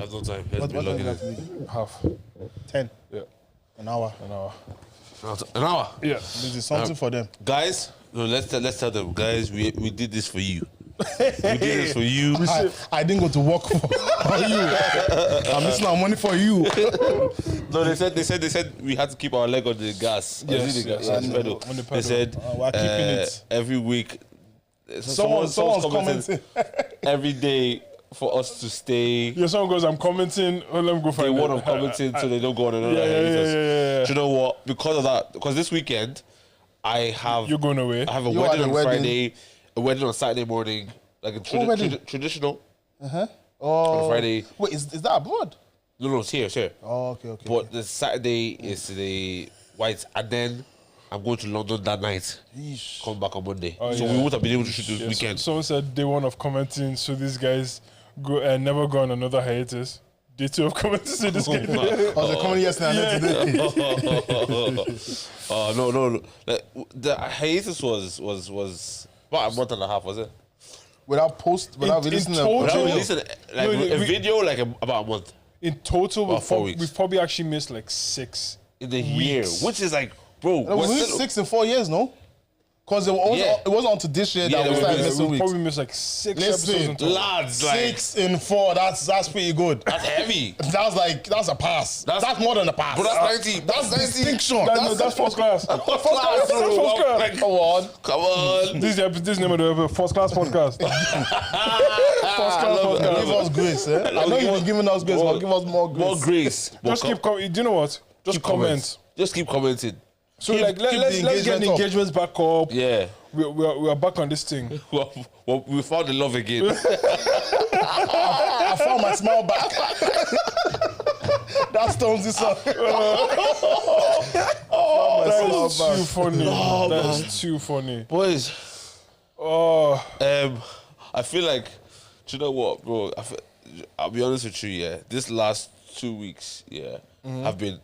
have no time. What time do you have to leave? Half. 10. Yeah. An hour. An hour. An hour. Yeah. This is something for them. Guys, no, let's tell them, guys, we did this for you. We did this for you. I didn't go to work for you. I'm missing our money for you. No, they said we had to keep our leg on the gas. Yes, On the yes, pedal. on the They pedal. said We're keeping it. every week. Someone's commenting. every day for us to stay. Yeah, someone goes, I'm commenting. Oh, let me go They find want it. to commenting so they don't go on another Yeah. hiatus. Do you know what? Because of that, because this weekend I have You're going away. I have a You wedding had on a wedding. Friday, a wedding on Saturday morning, like a wedding? traditional Oh. on Friday. Wait, is that abroad? No, it's here. Oh, okay. But the Saturday is the whites, and then I'm going to London that night. Yeesh. Come back on Monday, Oh, so yeah. we won't have been able to shoot this Yeah, weekend. Someone said day one of commenting, so these guys go never go on another hiatus. Day two of commenting, so this guy. I was coming yesterday and then today. No. Like, the hiatus was about a month and a half, was it? Without in releasing total- Without No, releasing like a video, like about a month In total, About 4 weeks. we've probably actually missed like 6. in the year, Weeks. which is like, bro, It was we're only still- 6 in 4 years, no? Because it wasn't until this year Yeah, that we there started was- missing We weeks. probably missed like 6 Listen, episodes in total. lads, like 6 in 4, that's pretty good. that's heavy. That's a pass. That's more than a pass. But that's 90. That's distinction. That's first class. First class, That's bro. first class. Like, Come on. come on. This is the name of the episode, First Class Podcast. First Class Podcast. Give us grace, eh? I know you've been giving us grace, but give us more grace. More grace. Just keep coming. Do you know what? Just comment. Just keep commenting. So Keep- like, keep the let's get the engagement up. engagements back up. Yeah. We're back on this thing. Well, we found the love again. I found my smile back. That stones this up. That is too funny. That is too funny. Boys, Oh, I feel like, do you know what, bro? I'll be honest with you, yeah. This last 2 weeks, yeah, have been,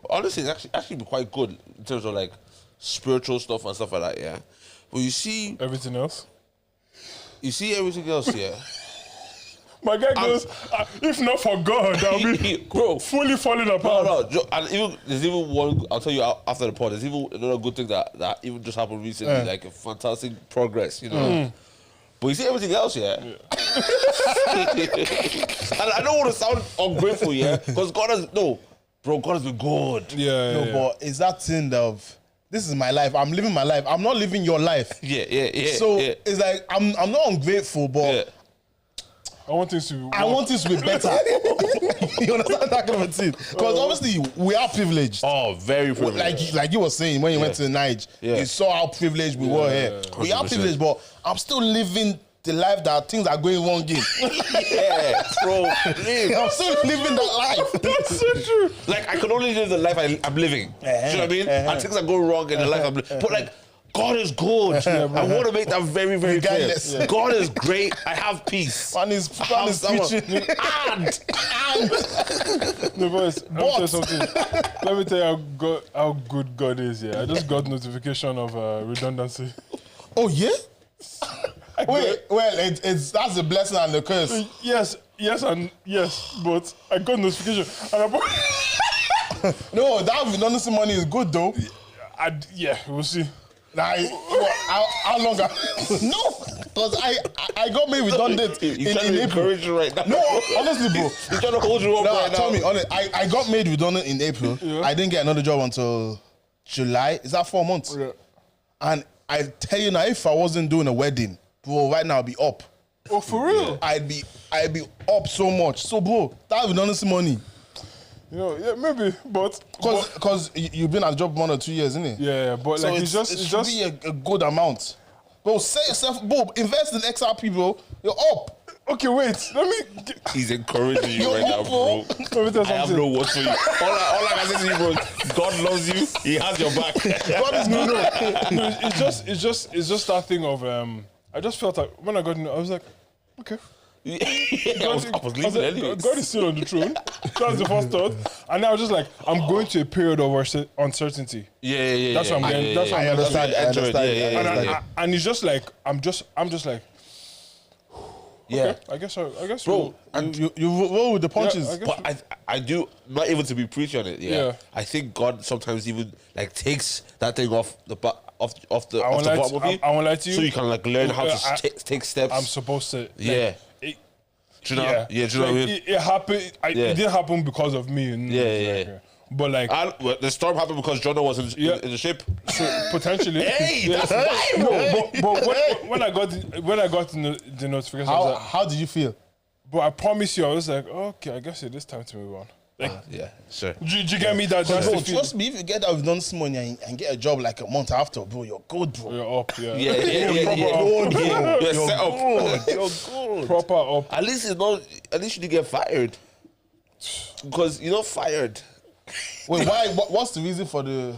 honestly, it's actually been quite good in terms of like spiritual stuff and stuff like that, yeah. But you see everything else. everything else, yeah. My guy goes, if not for God, I'll be Bro, fully falling apart. no, and even there's even one. I'll tell you after the pod. There's even another good thing that even just happened recently, like a fantastic progress, you know. But you see everything else, yeah. And I don't want to sound ungrateful, yeah, because God has been good. Yeah, No, but it's that thing of, this is my life. I'm living my life. I'm not living your life. Yeah. So yeah. it's like, I'm not ungrateful, but Yeah. I want things to. I want this to be better. You understand that kind of thing? Because obviously we are privileged. Oh, very privileged. Like you were saying when you went to Niger, Yeah. you saw how privileged we were here. We are 100%. privileged, but I'm still living the life that things are going wrong in. Yeah, bro. Live. I'm still living that life. That's so true. Like I can only live the life I'm living. Do you know what I mean? And things are going wrong in the life I'm living. But like, God is good. I want to make that very, very clear. Regardless. Yeah. God is great. I have peace. Man is preaching. And No, boys, let me tell you something. Let me tell you how good God is. Yeah, I just got notification of redundancy. Oh yeah. Wait, well, that's the blessing and the curse. Yes, and yes, but I got notification, and No, that redundancy money is good though. yeah, we'll see. Like, how long? No, because I got made redundant he's in trying to April. encourage you right now. No, honestly, bro. He's trying to hold you up No, right now. tell me, honest, I got made redundant in April. Yeah. I didn't get another job until July. Is that 4 months? Yeah. And I tell you now, if I wasn't doing a wedding, bro, right now I'd be up. Oh, for real? I'd be up so much. So, bro, that redundancy money, You know, yeah, maybe, but because you've been at the job 1 or 2 years, isn't it? yeah, but So like it should be a good amount. Bro, say yourself, bro, invest in XRP, bro. You're up. okay, wait, let me. He's encouraging you You're right now, up, bro. bro. Let me tell you I have something. no words for you. All I can say to you, bro, God loves you. He has your back. God is good. No, it's just that thing of I just felt like when I got in, I was like, okay. I was I was leaving like, anyway. God is still on the throne. That's the first thought. And I was just like, I'm going to a period of uncertainty. Yeah. That's what I'm getting. That's what I understand. I understand. Yeah. And it's just like I'm just like, Yeah. Okay, I guess so. Bro, You roll with the punches. I guess but I do, not even to be preachy on it, Yeah. I think God sometimes even like takes that thing off the off the won't lie bottom to- of you. I won't lie to you. So you can like learn how to take steps. I'm supposed to. Yeah. It, Do you know? Yeah, do you know what I mean? It happened. It didn't happen because of me. Yeah. But like, Well, the storm happened because Jonah was in the ship. so potentially. Hey, Yeah. that's Bible. But when I got the notification, I was like, How did you feel? but I promise you, I was like, okay, I guess it is time to move on. Like, Yeah, sure. do you get me that? That's Bro, the feeling. trust me, if you get that redundancy money and get a job like a month after, bro, you're good, bro. You're up, yeah. Yeah. Good, bro. You're set up. You're good. Proper up. At least it's not. At least you didn't get fired. Because you're not fired. Wait, why? What's the reason for the?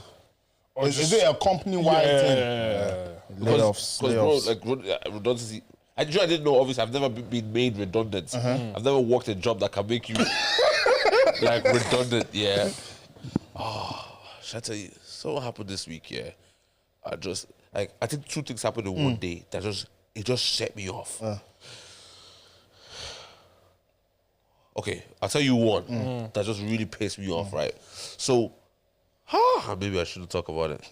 Is it a company-wide thing? Yeah. Layoffs. Because bro, like redundancy. I didn't know. Obviously, I've never been made redundant. I've never worked a job that can make you like redundant. Yeah. Oh, should I tell you? So what happened this week? Yeah. I think two things happened in one day that just set me off. Okay, I'll tell you one that just really pissed me off, right? So, maybe I shouldn't talk about it.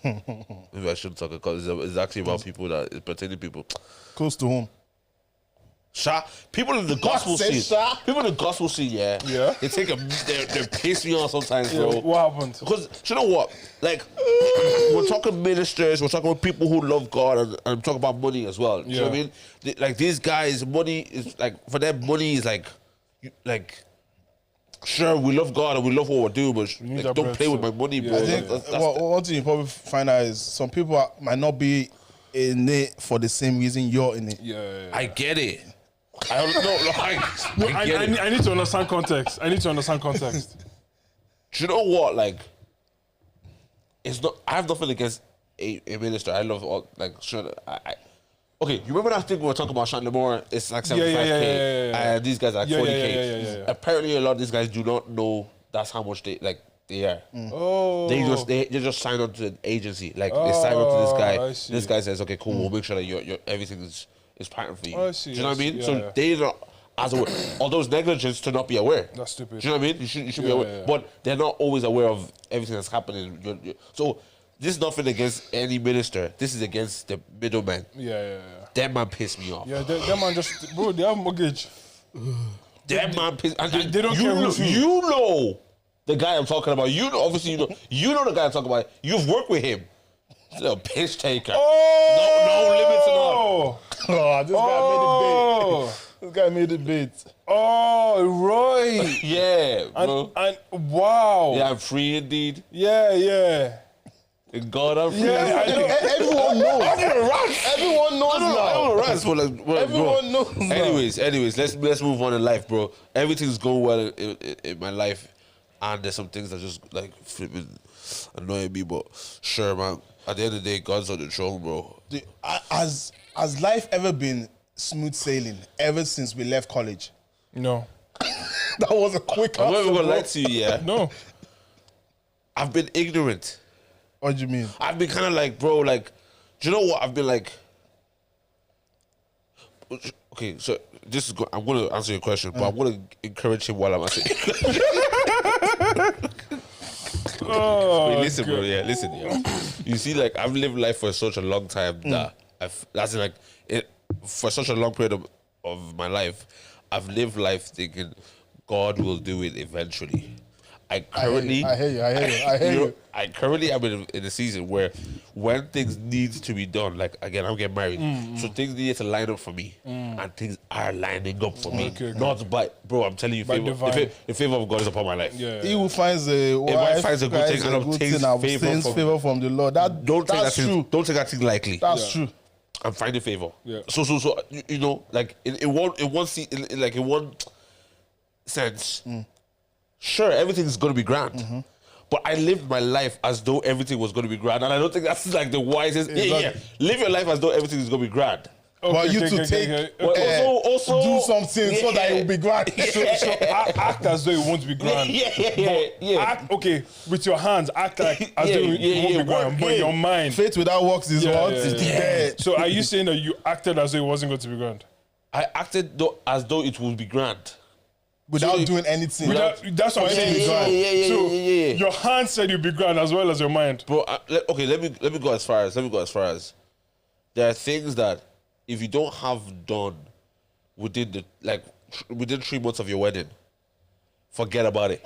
Maybe I shouldn't talk because it's actually about people it's pertaining to people. Close to home. People in the gospel Say scene. sha. People in the gospel scene, yeah. They they piss me off sometimes, bro. What happened? Because you know what? Like we're talking ministers, we're talking about people who love God, and talk about money as well. You know what I mean? Like these guys, money is like for them, money is like sure we love God and we love what we're doing, but like, don't play with my money, bro. I think one thing you probably find out is some people might not be in it for the same reason you're in it. Yeah. I get it. I don't know. I get it. I need to understand context. Do you know what? Like, it's not. I have nothing against a minister. I love all like. Sure, okay, you remember that thing we were talking about? Sean Lamore, it's like 75K, and these guys are like 40K. Apparently, a lot of these guys do not know that's how much they are. Oh. They just sign on to an agency. Like they sign on to this guy. I see. This guy says, "Okay, cool. We'll make sure that your everything is patterned for you." I see, Do you know what I mean? yeah, So yeah. they don't. As aware, although it's negligence to not be aware. That's stupid. Do you know what I mean? You should be aware, but they're not always aware of everything that's happening. So this is nothing against any minister. This is against the middleman. Yeah. That man pissed me off. Yeah, that man just, bro, they have mortgage. That man pissed. And they don't care who's who. You know the guy I'm talking about. You know, obviously you know the guy I'm talking about. You've worked with him. He's a piss taker. No limits at all. Oh, this guy made it bait. Oh, Roy. Yeah, bro. And wow. Yeah, I'm free indeed. Yeah. In God, I'm free. Yeah, I know. Everyone knows. Everyone knows I now. don't rant, but like, bro. Everyone knows now. Anyways, let's move on in life, bro. Everything's going well in my life, and there's some things that just like flipping annoying me. But sure, man. At the end of the day, God's on the throne, bro. Dude, has life ever been smooth sailing ever since we left college? No. That was a quick I'm not answer, even gonna bro. lie to you, yeah. No. I've been ignorant. What do you mean? I've been kind of like, bro, like, do you know what? I've been like, okay, so this is I'm going to answer your question, but I'm going to encourage him while I'm answering. Oh, Wait, listen, bro. Yeah, listen. Yeah. You see, like I've lived life for such a long time that for such a long period of my life, I've lived life thinking God will do it eventually. I currently, I hear you. I currently am in a season where when things need to be done, like again, I'm getting married, so things need to line up for me, and things are lining up for me. Okay. Not by, bro. I'm telling you, By favor, divine. the favor of God is upon my life. Yeah. He who finds a wife finds a good thing and obtains favor from the Lord. Don't take That's that true. thing. Don't take that thing lightly. That's true. I'm finding favor. Yeah. So you know, like in one sense, sure, everything's gonna be grand. But I lived my life as though everything was gonna be grand, and I don't think that's like the wisest. Yeah. Live your life as though everything is gonna be grand. But you to take Also do something so that it will be grand. So act as though it won't be grand. Yeah. Act, okay, with your hands, act like as though it won't be grand, but yeah. your mind. Faith without works is what? Is dead. So are you saying that you acted as though it wasn't going to be grand? I acted as though it would be grand. Without doing anything. That's what I'm saying. So Yeah. your hand said you'd be grand as well as your mind. Bro, okay, let me go as far as there are things that if you don't have done within within 3 months of your wedding, forget about it.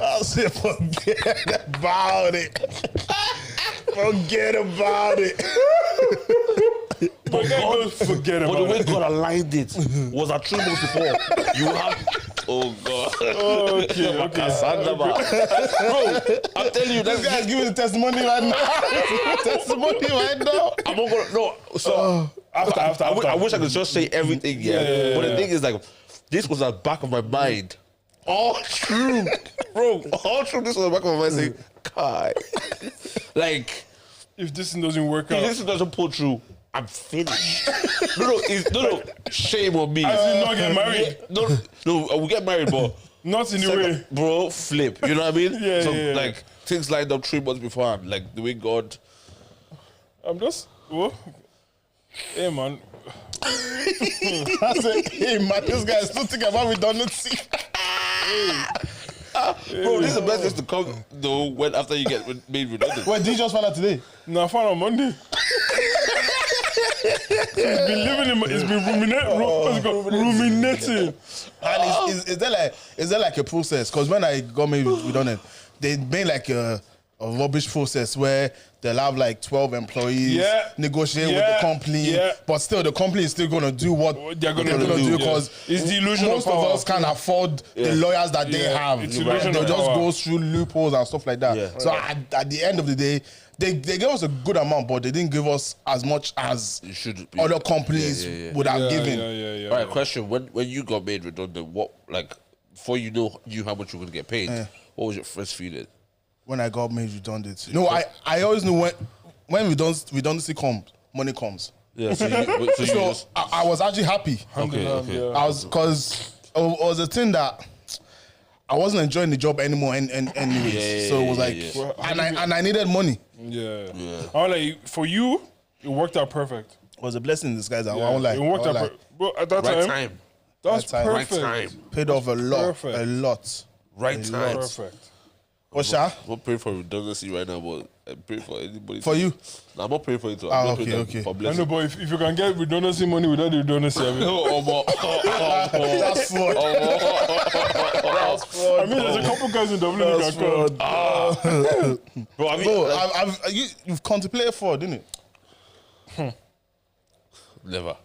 I'll say forget about it. Forget about it. But forget But about the way it. God aligned it was that 3 months before you have. Oh God. Okay. Cassandra. Bro, I'm telling you, This guy's giving the testimony right now. I'm not gonna no. So After. I wish I could just say everything, yeah. But the thing is, like, this was at the back of my mind. All true, bro. All true. This was at the back of my mind saying, "God, like, If this thing doesn't work if out, this doesn't pull through, I'm finished." No. Shame on me. I did not get married. No, we get married, but Not in the way. bro, flip. You know what I mean? Yeah. Like things lined up 3 months beforehand, like the way God. I'm just. Oh. Hey, man. I said, hey man, this guy is still thinking about redundancy. Bro, this is the best thing to come though when after you get made redundant. Wait, did you just find out today? No, I found on Monday. He's been living in. He's been ruminating. And is there like a process? Because when I got made redundant, they made like a rubbish process where they'll have like 12 employees, negotiate with the company, but still the company is still going to do what they're going to do because it's the illusion most of of power. us can't afford the lawyers that they have. It's illusion They'll of just power. go through loopholes and stuff like that. Yeah. So at the end of the day, they gave us a good amount, but they didn't give us as much as You should be. other companies would have given. Yeah. All right, question: When you got made redundant, what before you knew how much you were gonna get paid? What was your first feeling? When I got made redundant, no, I always knew when redundancy comes, money comes. Yeah, so you So just, I was actually happy. okay. I was because it was a thing that I wasn't enjoying the job anymore. Anyways, so it was like, Well, and I needed money. Yeah. I was like, for you, it worked out perfect. It was a blessing in disguise. I Yeah, won't lie. it worked I out won't lie. perfect. Bro, at that right time, time, that's Right time. perfect. right time, Paid off a lot, Perfect. a lot. right time. Perfect. What's that? I'm not praying for redundancy right now, but I'm praying for anybody. For you? No, I'm not praying for it. I'm Ah, not praying okay. for I blessing. know, but if you can get redundancy money without the redundancy, I mean, That's fraud. That's fraud. I mean, there's a couple guys in Dublin who That's can come. fraud. Bro, I mean, Bro, you've contemplated fraud, didn't it? never.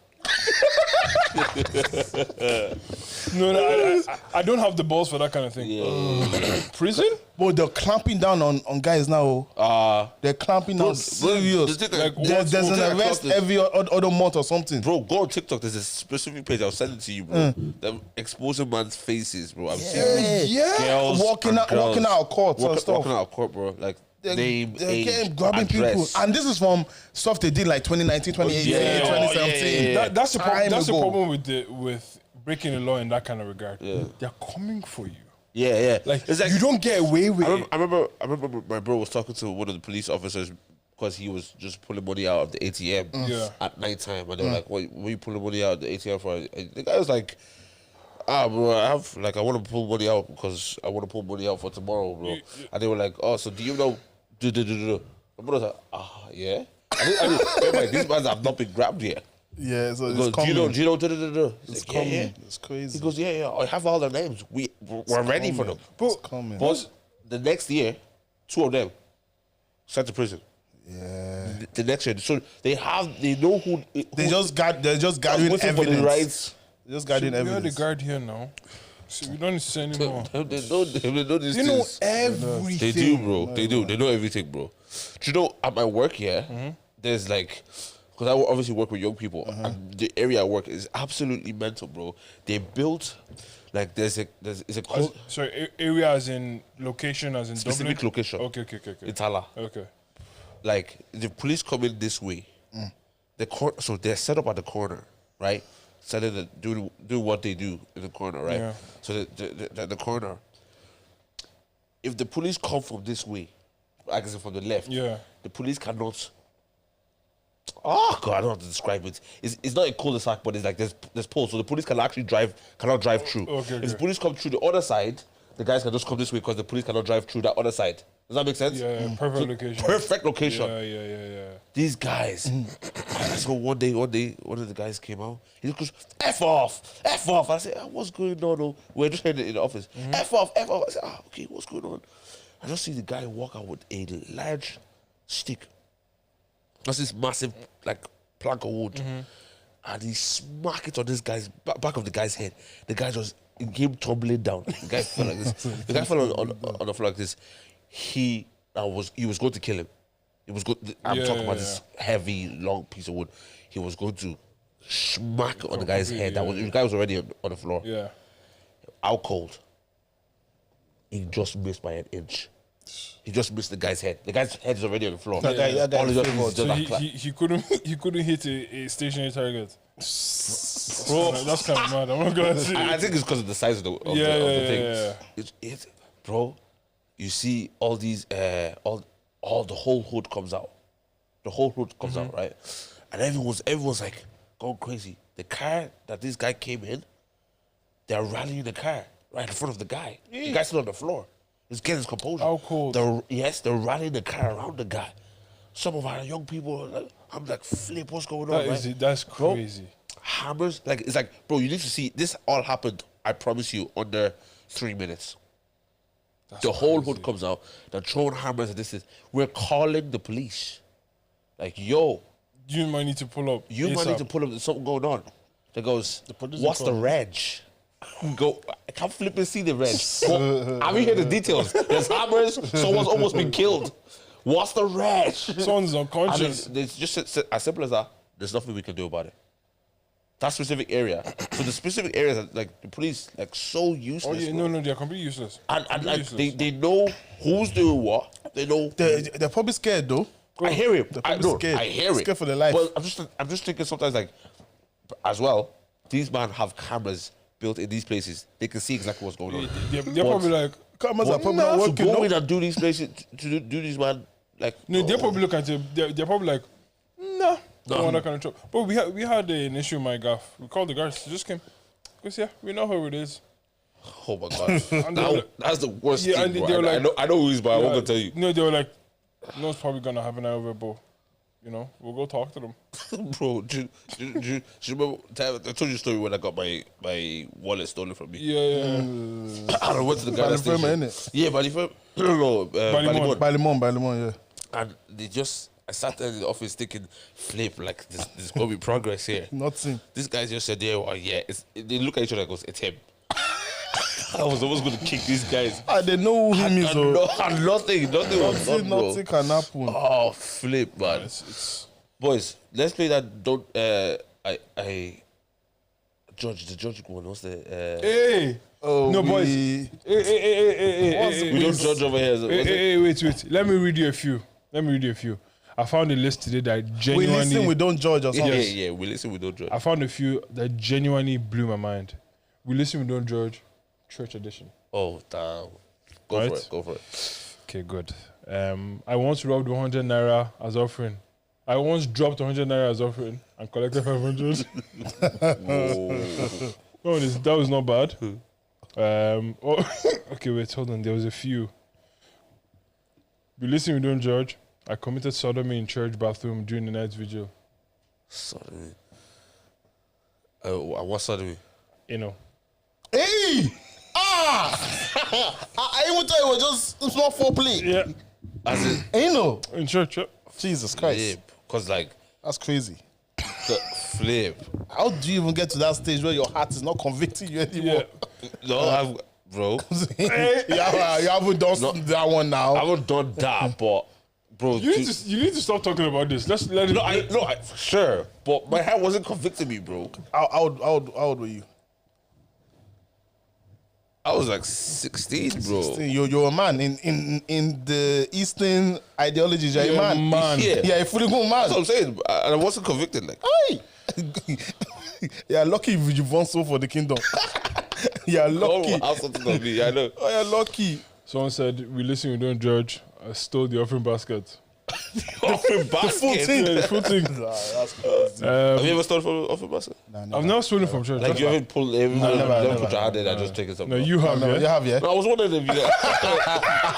No, I don't have the balls for that kind of thing. Prison? Bro, they're clamping down on guys now. They're clamping down serious. the thing, like, There's an what arrest is- every other month or something. Bro, go on TikTok. There's a specific page. I'll send it to you, bro. Them exposing man's faces, bro. I've seen it. Girls walking and out girls. of courts and stuff. Walking out of court, bro. Like name, They're age, getting grabbing address. people. And this is from stuff they did like 2019, 2018, Yeah. 2017. Yeah. That's the Time that's the ago. problem with breaking the law in that kind of regard. They're coming for you. Yeah. Like, It's like you don't get away with it. I remember my bro was talking to one of the police officers because he was just pulling money out of the ATM at night time, and they were like, "What are you pulling money out of the ATM for?" And the guy was like, bro, I want to pull money out because I want to pull money out for tomorrow, bro." And they were like, "Oh, so do you know?" My brother was like, yeah. I mean, like, these guys have not been grabbed yet. Yeah, so He it's goes, coming. do you know? He's It's like, coming. yeah. It's crazy. He goes, yeah. I have all their names. We're ready for them. It's coming. But the next year, 2 of them sent to prison. Yeah. The next year, so they know who. They're just gathering waiting for the evidence. rights. They're just gathering We are the evidence. guard here now. So we don't need to say anymore. They know these They know things. everything. They do, bro. They do. They know everything, bro. Do you know at my work here? There's like, because I obviously work with young people, and the area I work is absolutely mental, bro. They built like it's a called Sorry, area as in location, as in specific Dublin? location. Okay. Itala. Okay. Like the police come in this way, so they're set up at the corner, right? Do what they do in the corner, right? Yeah. So the corner. If the police come from this way, like I said, from the left, Yeah. the police cannot Oh God, I don't know how to describe it. It's not a cul-de-sac, but it's like there's poles, so the police cannot drive through. Okay, if the police come through the other side, the guys can just come this way because the police cannot drive through that other side. Does that make sense? Yeah, perfect location. Perfect location. Yeah. These guys. So one day, one of the guys came out. He goes, F off. I said, what's going on? Oh? We're just in the office. F off. I said, okay, what's going on? I just see the guy walk out with a large stick. That's this massive, like, plank of wood. And he smacked it on this guy's back of the guy's head. The guy just came tumbling down. The guy fell like this. The guy fell on the floor like this. He was going to kill him. I'm talking about this heavy, long piece of wood. He was going to smack on the guy's head. The guy was already on the floor. Yeah. Out cold. He just missed by an inch. He just missed the guy's head. The guy's head is already on the floor. That guy All he does is So just like he couldn't hit a stationary target. Bro, that's kind of mad. I'm not gonna say. I think it's because of the size of the thing. It's bro. You see all these all the whole hood comes out. The whole hood comes out, right? And everyone's like going crazy. The car that this guy came in, they're rallying the car right in front of the guy. The guy's still on the floor. He's getting his composure. How cold? They're rallying the car around the guy. Some of our young people are like, I'm like, flip, what's going on? That's crazy. Bro, hammers, like, it's like, bro, you need to see, this all happened, I promise you, under 3 minutes. The whole hood comes out, they're throwing hammers and this is, we're calling the police. Like, yo. You might need to pull up. You might need to pull up, there's something going on. They goes, what's the reg? Go, I can't flip and see the reg. I mean, hear the details. There's hammers, someone's almost been killed. What's the reg? Someone's unconscious. I mean, it's just as simple as that. There's nothing we can do about it. That specific area. So the specific areas, that, like the police, like so useless. Oh yeah, no, they're completely useless. And like they know who's doing what. They know. They're probably scared though. I hear it. They're probably scared. I hear it. Scared for their life. But I'm just thinking sometimes like, as well, these men have cameras built in these places. They can see exactly what's going on. They're probably like, cameras are probably not working. To go in and do these places, to do these man like. no, they're probably looking at it. They're probably like, nah. Don't want that kind of trouble. But we had an issue in my gaff. We called the guards. They just came. Because yeah, we know who it is. Oh my god, that's the worst thing. And they bro. were like, I know who he's, but I won't tell you. No, they were like, no, it's probably gonna happen over, but you know, we'll go talk to them. Bro, do you remember? I told you a story when I got my wallet stolen from me. Yeah. I went to the guy station. Innit? Yeah, by the firm. No, Balymon, yeah. And they just. I sat there in the office thinking, flip, like, there's going to be progress here. Nothing. This guy just said, yeah, they look at each other and goes, it's him. I was almost going to kick these guys. They know who him is. And nothing was done, bro. Nothing can happen. Oh, flip, man. Boys, let's play that, Judge, the judge one, what's the... Hey! Oh, no, boys. Hey. We don't judge over here. Hey, wait. Let me read you a few. I found a list today that genuinely... We listen, we don't judge or something. Yeah, we listen, we don't judge. I found a few that genuinely blew my mind. We listen, we don't judge. Church edition. Oh, damn. Go for it. Okay, good. I once robbed 100 naira as offering. I once dropped 100 naira as offering and collected 500. No, that was not bad. Okay, wait, hold on. There was a few. We listen, we don't judge. I committed sodomy in church bathroom during the night vigil. Sodomy. What sodomy? You know. Hey! I even thought it was just small foreplay. Yeah. As in, You know. In church, yeah. Jesus Christ. yeah, because like, That's crazy. the flip. How do you even get to that stage where your heart is not convicting you anymore? Yeah. No, bro. you haven't done that one now. I haven't done that, but bro, You need to stop talking about this. Let's let it. Sure, but my heart wasn't convicting me, bro. How old were you? I was like 16, bro. You're a man in the Eastern ideologies. You're a man. Yeah. You're a fully grown man. That's what I'm saying. And I wasn't convicted. Like, Hey! You're lucky if you've won so for the kingdom. You're lucky. have something on me. I know. Oh, you're lucky. Someone said, "We listen, we don't judge." I stole the offering basket. Offering basket. The full thing. That's crazy. Have you ever stolen from offering basket? I've never stolen from church. Like you haven't pulled, never put your hand in and just taken something. No, you have, You yeah? have, yeah? No, I was wondering if you.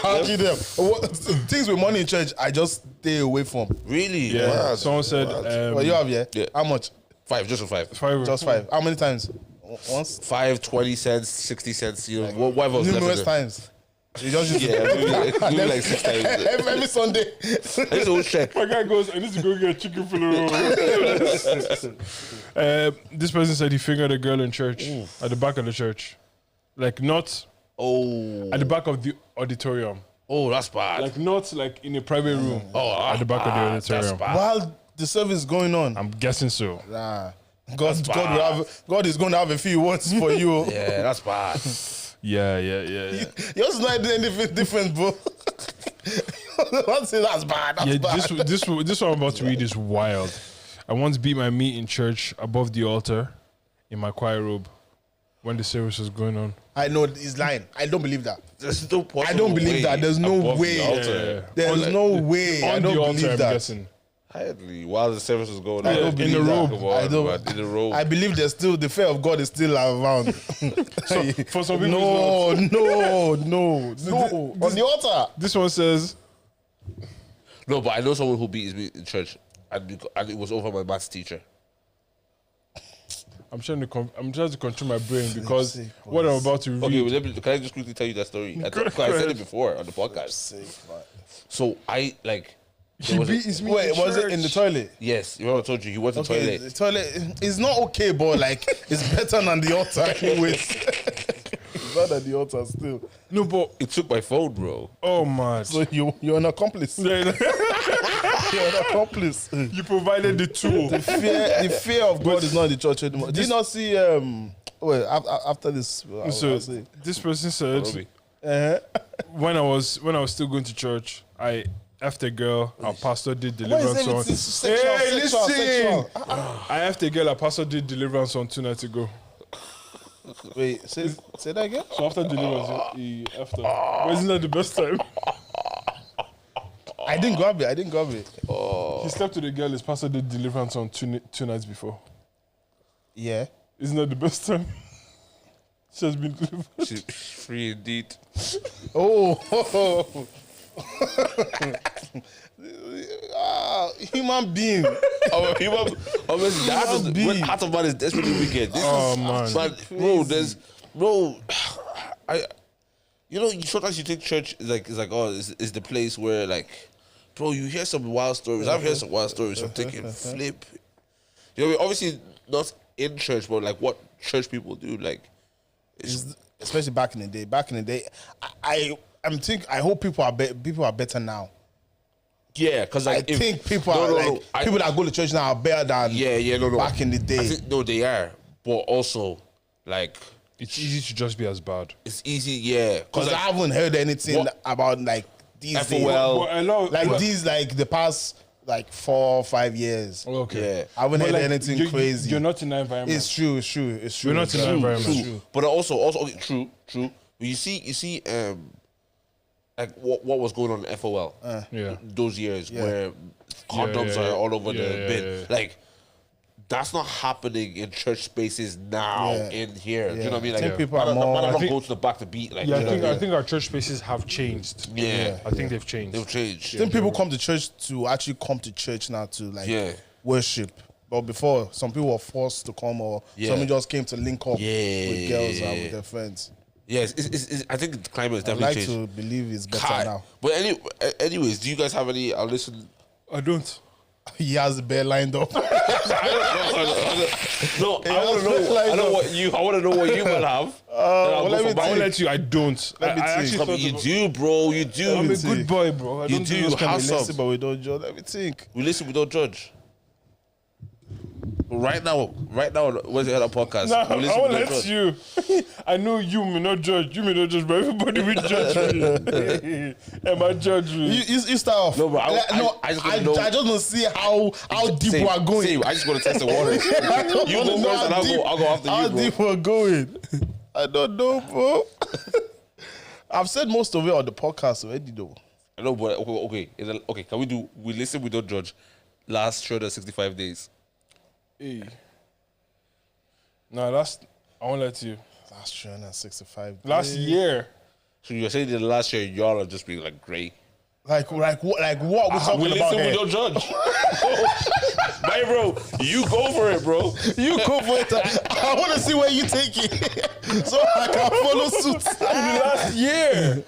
I'll give them. Things with money in church, I just stay away from. Really? Yeah. Wow. Someone said, Well, you have, yeah? Yeah. How much? 5, just for 5. 5. Just 5. How many times? Once? 5, 20 cents, 60 cents. You know, whatever was Numerous left. times. You just use Yeah, maybe like 6 times. every Sunday. Let's all check. My guy goes, I need to go get chicken for the roll. This person said he fingered a girl in church, at the back of the church. Like, not at the back of the auditorium. Oh, that's bad. Like, not like in a private room. Oh, at the back of the that's auditorium. bad. While the service is going on. I'm guessing so. Nah. God is going to have a few words for you. Yeah, that's bad. Yeah. Yours is not doing anything different, bro. Don't say that's bad. That's bad. This one I'm about to read is wild. I once beat my meat in church above the altar in my choir robe when the service was going on. I know he's lying. I don't believe that. There's no possible I don't believe way that. There's no above way. the altar. There's no way. I On don't the altar, believe I'm that. guessing. Hardly. While the service was going I on. don't in believe the that. robe. Come on, I don't. man, in the robe. I believe there's still the fear of God is still around. So, for some people, no. it's On the altar. this one says, No, but I know someone who beat his meat in church, and it was over my maths teacher. I'm trying to control my brain because Sick, what I'm about to read. Okay, well, can I just quickly tell you that story? I said it before on the podcast. So I like. He beat his meat Wait, in was church. it in the toilet? Yes, remember I told you he went to the Okay, toilet. the toilet is not okay, but like it's better than the altar. Anyways, it's better than the altar still. No, but It took my phone, bro. oh man, So you're an accomplice. You're an accomplice. you provided the tool. The fear of God is not in the church anymore. Did you not see? Wait, after this, So I'll say. this person said, Robbie. when I was still going to church, I effed a girl. Our pastor did deliverance on. Sexual. I effed a girl. Our pastor did deliverance on 2 nights ago. Wait, say that again. So after deliverance, he effed her. But isn't that the best time? I didn't grab it. He slept with a girl. His pastor did deliverance on 2 nights before. Yeah. Isn't that the best time? She has been delivered. She's free indeed. Oh. Human being. Oh, obviously, the heart of man is desperately wicked. Man. But sometimes you think church is like is the place where like, bro, you hear some wild stories. I've heard some wild stories. I'm thinking, flip. You know, obviously not in church, but like what church people do, like, Especially back in the day. I hope people are better now. yeah, because like I think people people that go to church now are better than back in the day. I think, no, they are, but also like It's easy to just be as bad. it's easy, yeah. Because like, I haven't heard anything about like these days. FOL. But a lot, Like these, like the past like 4 or 5 years. Okay. yeah. I haven't But, heard like, anything crazy. You're not in that environment. It's true. We're not in that environment. True. But also okay, true. But you see, like what was going on in FOL? Yeah. Those years where condoms yeah. are all over Yeah, the yeah, bin. yeah. Like that's not happening in church spaces now Yeah. in here. Do you know what I mean? I Like think people are man more- not I think- go to the back to beat. Like Yeah, you know what I I mean? think our church spaces have changed. Yeah. I think they've changed. They've changed. I think people come to church to actually come to church now to like Yeah. worship. But before, some people were forced to come, or some just came to link up with girls and with their friends. Yes, it's, I think the climate has I'd definitely like changed. to believe it's better God. now. But anyways, do you guys have any? I'll listen. I don't. He has the bear lined up. No, I want to know. I know what you. I want to know what you will have. let me I won't let you. I don't. Let me I think. actually Come, thought you about- do, bro. You do. I'm a good boy, bro. I You don't do. those kind How of- We some? listen, but we don't judge. Let me think. We listen. We don't judge. Right now, where's the other podcast? Nah, We I listen, won't we don't let judge. you. I know you may not judge. You may not judge, but everybody will judge me. Am I judge me? You start off. No, but I just wanna know- I just want to see how deep Same, we are going. same. I just want to test the waters. I don't You wanna go know first and how I'll go after how you, bro. deep we're going. I don't know, bro. I've said most of it on the podcast already, though. I know, but okay. Okay, can we do? We listen, we don't judge. Last show, the 65 days. Hey. No, I won't let you. Last 365 days. Last year. So you're saying the last year y'all are just being like great. Like what we talking We about listen, we here? don't judge. My bro, you go for it, bro. You go for it. I want to see where you take it, so I can follow suit. Last year.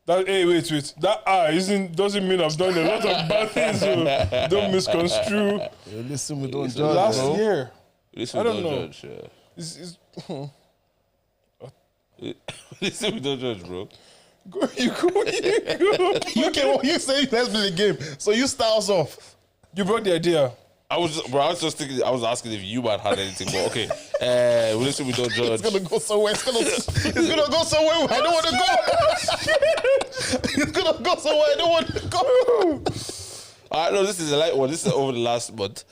Hey, wait. That doesn't mean I've done a lot of bad things. So don't misconstrue. Listen, we don't judge. Last bro. year. Listen, I we don't don't know. judge. Yeah. It's Listen, we don't judge, bro. you go. You say let's play the game, so you start us off. You brought the idea. I was just thinking. I was asking if you had anything, but okay. Listen, we don't judge. It's gonna go somewhere. It's gonna go somewhere I don't want to go. It's gonna go somewhere I don't want to go. No, this is a light one. This is over the last month.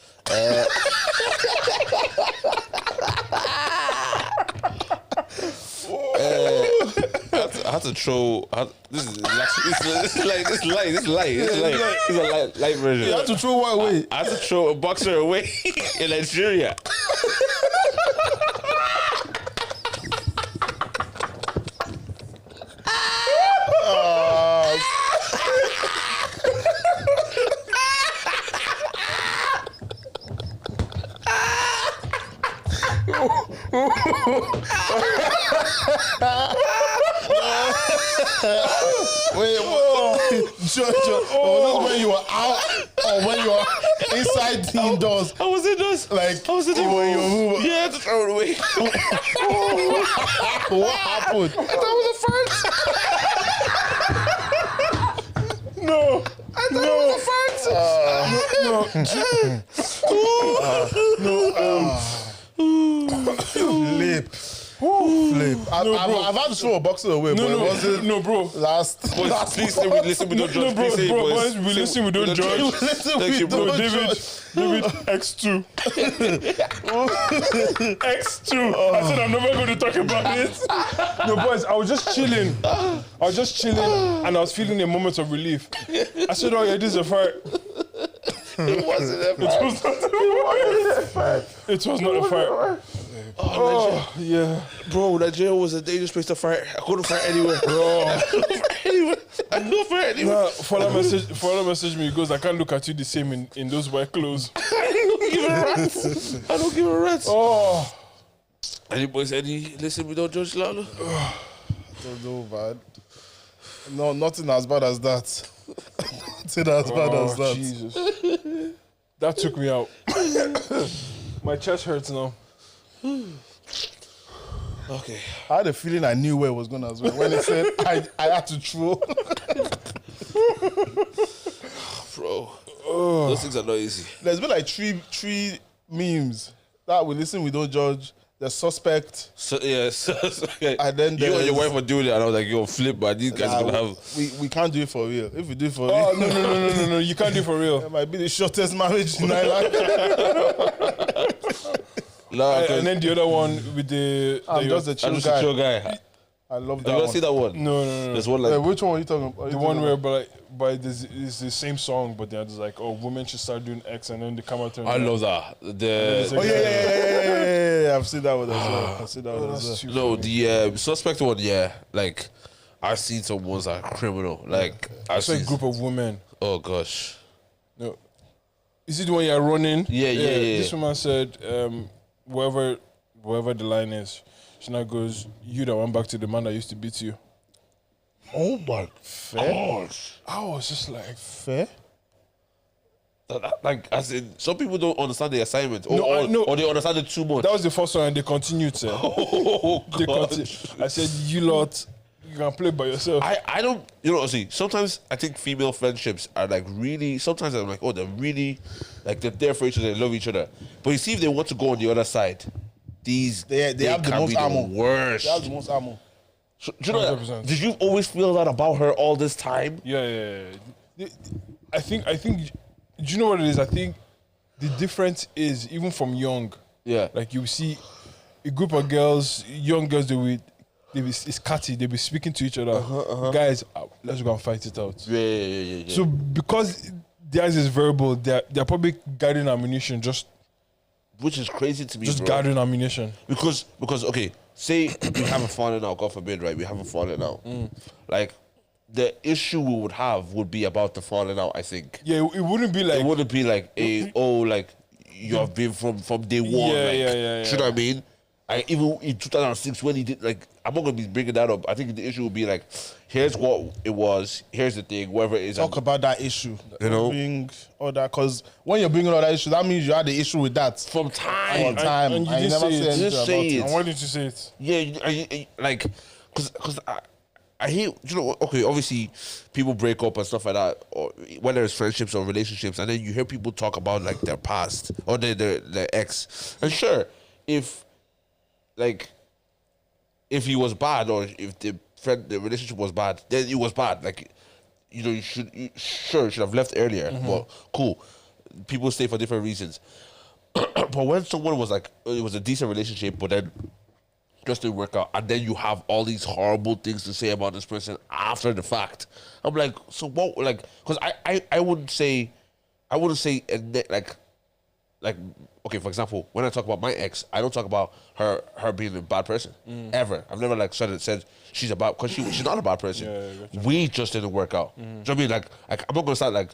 I had to throw. This is light. This is a light version. You have to throw one away. I had to throw a boxer away in Nigeria. Joe, was this when you were out or when you were inside indoors? I was indoors. Like, I was in when you were moving. Yeah, I had to throw it away. What happened? That was a first. No. Flip. I've had to throw a boxer away, but it wasn't No, bro. last. Boys, please listen, we don't judge. No, bro, Please say, boys. we listen, we don't judge. Thank you, bro. No, David X2. X2. I said I'm never going to talk about it. No, boys, I was just chilling. And I was feeling a moment of relief. I said, oh yeah, this is a fight. It wasn't a fight. It was not a fight. Oh, yeah. Bro, Nigeria was a dangerous place to fight. I couldn't fight anywhere. Bro. I couldn't fight anywhere. Nah, Fala message me. He goes, I can't look at you the same in those white clothes. I don't give a rat. Oh. Any boys, listen, we don't judge Lalo. No, bad. No, nothing as bad as that. Nothing as bad as that. Jesus. That took me out. My chest hurts now. Okay. I had a feeling I knew where it was going as well. When they said I had to throw. Bro. Those things are not easy. There's been like three memes that we listen, we don't judge. The suspect. Okay. And then you and your there's- wife were doing it, and I was like, yo, flip, but these guys are going to have. We can't do it for real. If we do it for Oh, real, no. You can't do it for real. it might be the shortest marriage in Ireland. And then the other one with the... I'm just a chill I'm just a guy. chill guy. I love Have that you ever one. seen that one? No. There's one like. Which one are you talking about? The one where by this is the same song, but they're just like, oh, women should start doing X, and then they come out and I love that. it's The like- yeah. I've seen that one as well. no, the suspect one, yeah. Like, I've seen some ones that are criminal. Like, I've It's like seen. a group of women. Oh gosh. No. Is it the one you're running? Yeah. This woman said, wherever the line is, she now goes, you that went back to the man that used to beat you. Oh my gosh. I was just like, Fair. Like, as in, some people don't understand the assignment, or, No, I know. or they understand it too much. that was the first one, and they continued, sir. Oh They god. I said, you lot, you can play by yourself. I don't, see, sometimes I think female friendships are like really, sometimes I'm like, oh, they're really, like they're there for each other, they love each other. But you see, if they want to go on the other side, they have the can most be ammo. the worst. That was the most ammo. So, do you know that? 100%. Did you always feel that about her all this time? Yeah. I think, do you know what it is? I think the difference is, even from young, Yeah. like you see a group of girls, young girls, they will it's catty. They be speaking to each other. Guys, let's go and fight it out. Yeah. So because theirs is verbal, they're probably guiding ammunition, just Which is crazy to me, bro. guarding ammunition. Because okay, say we haven't fallen out, God forbid, right? We haven't fallen out. Like, the issue we would have would be about the falling out, I think. Yeah, it wouldn't be like... It wouldn't be like, you have been from day one. Yeah, like, yeah. You know what I mean? Even in 2006, when he did, like, I'm not going to be bringing that up. I think the issue would be like, here's what it was, here's the thing, whatever it is. Talk about that issue. You know? Bring all that, because when you're bringing all that issue, that means you had the issue with that. From time. And you didn't say it. anything Just say about it. And why didn't you say it? Yeah, like, because I hate, you know, okay, obviously people break up and stuff like that, or whether it's friendships or relationships, and then you hear people talk about like their past or their ex. And sure, if he was bad or if the relationship was bad, then it was bad. Like, you know, you should have left earlier. But cool, people stay for different reasons. But when someone was like, it was a decent relationship, but then just didn't work out, and then you have all these horrible things to say about this person after the fact. I'm like, so what? Like, because I wouldn't say, like, okay, for example, when I talk about my ex, I don't talk about her being a bad person ever. I've never like said she's a bad, because she's not a bad person. Yeah, We just didn't work out. Do you know what I mean? Like I'm not gonna start like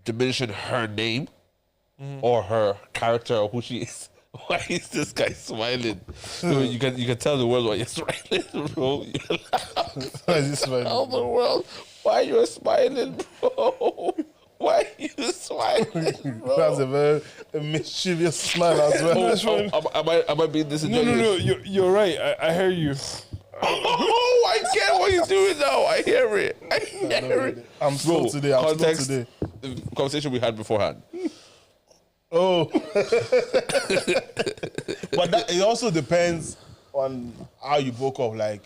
diminishing her name or her character or who she is. Why is this guy smiling? So you can tell the world why you're smiling, bro. Why is he smiling? Tell the world why you're smiling, bro. Why are you smiling, bro? That's a very mischievous smile as well. Am I being disingenuous? No, you're right. I hear you. Oh, I get what he's doing now. I hear it. I'm slow Bro, today. I'm slow today. The conversation we had beforehand. Oh. But it also depends on how you broke up. Like,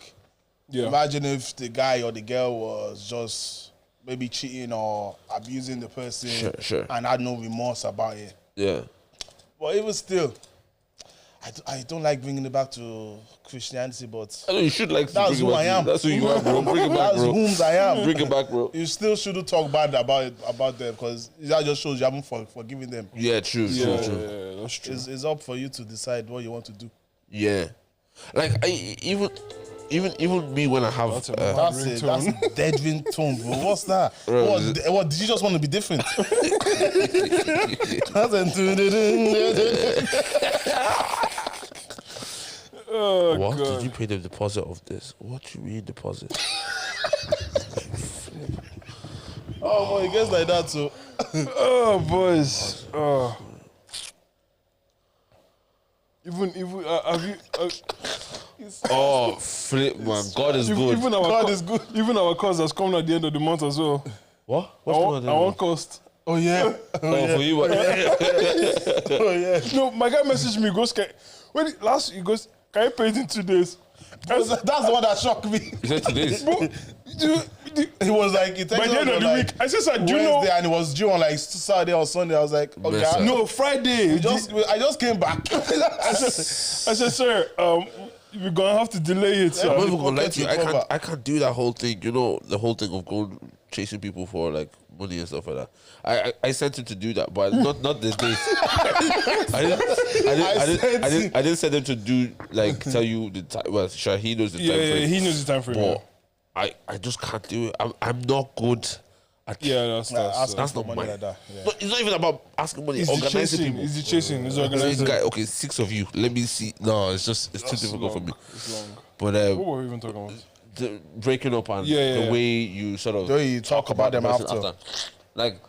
imagine if the guy or the girl was just maybe cheating or abusing the person and had no remorse about it. Yeah. But even still, I don't like bringing it back to Christianity, but I know you should like to that's bring who it back. I am. That's who you are, bro. Bring it back, that's bro. whom I am. Bring it back, bro. You still shouldn't talk bad about them, because that just shows you haven't forgiven them. Yeah, true. Yeah, that's true. It's up for you to decide what you want to do. Yeah. Like, even me when I have... That's a dead ringtone, bro. What's that? Bro, what, did you just want to be different? Oh, what? God. Did you pay the deposit of this? What do you mean deposit? Oh, boy, it gets like that, too. Oh, boys. Oh. Even have you? Oh, flip, man. God is good. God is good. Even our cost has come at the end of the month as well. What? I want cost. Oh, yeah. For you, what? Oh, yeah. No, my guy messaged me. Goes, he goes, can you pay it in 2 days? That's the one that shocked me. You said today's. It was like, by the end of the week, I said, sir, do you know? And it was due on like Saturday or Sunday. I was like, okay. No, Friday. I just came back. I said, sir, we're going to have to delay it, sir. I'm not even gonna lie to you. I can't do that whole thing. You know, the whole thing of going chasing people for like money and stuff like that. I sent him to do that, but not this days. I didn't send him to do like tell you the time. Well, sure, he knows the time frame. Yeah, he knows the time frame. But I just can't do it. I'm not good at. Yeah, that's not money mine. like that. Yeah. No, it's not even about asking money. It's Organizing chasing. people. It's the chasing. It's Saying, organizing. guy, okay, 6 of you. Let me see. No, it's too difficult for me. It's long. But What were we even talking about? the breaking up and Yeah. the way you sort of The way you talk about them the person after. Like,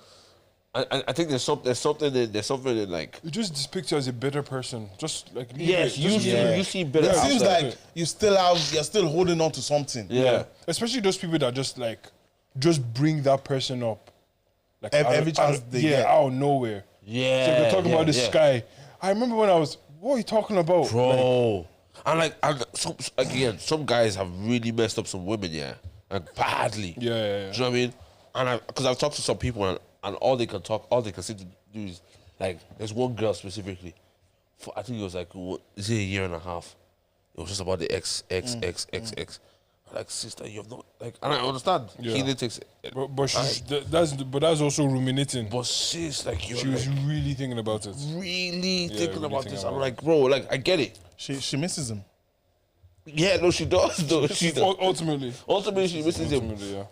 I think there's something in like. It just depicts you as a better person. Just like Yes, you see better. It seems outside. like you're still holding on to something. Yeah. Especially those people that just bring that person up. Like Every chance they get. out of nowhere. Yeah. So they're talking about this guy. I remember when what are you talking about? Bro. And some guys have really messed up some women, like badly. Yeah. Do you know what I mean? And because I've talked to some people and all they can seem to do is like, there's one girl specifically. I think it was like, is it a year and a half? it was just about the X. I'm like, sister, you have not like, and I understand. Yeah. Healing takes, But that's also ruminating. but sis, like She was really thinking about it. really thinking really about thinking this. about I'm like, bro, like I get it. She misses him. Yeah, no, she does. Though she does. Ultimately, She misses him. yeah.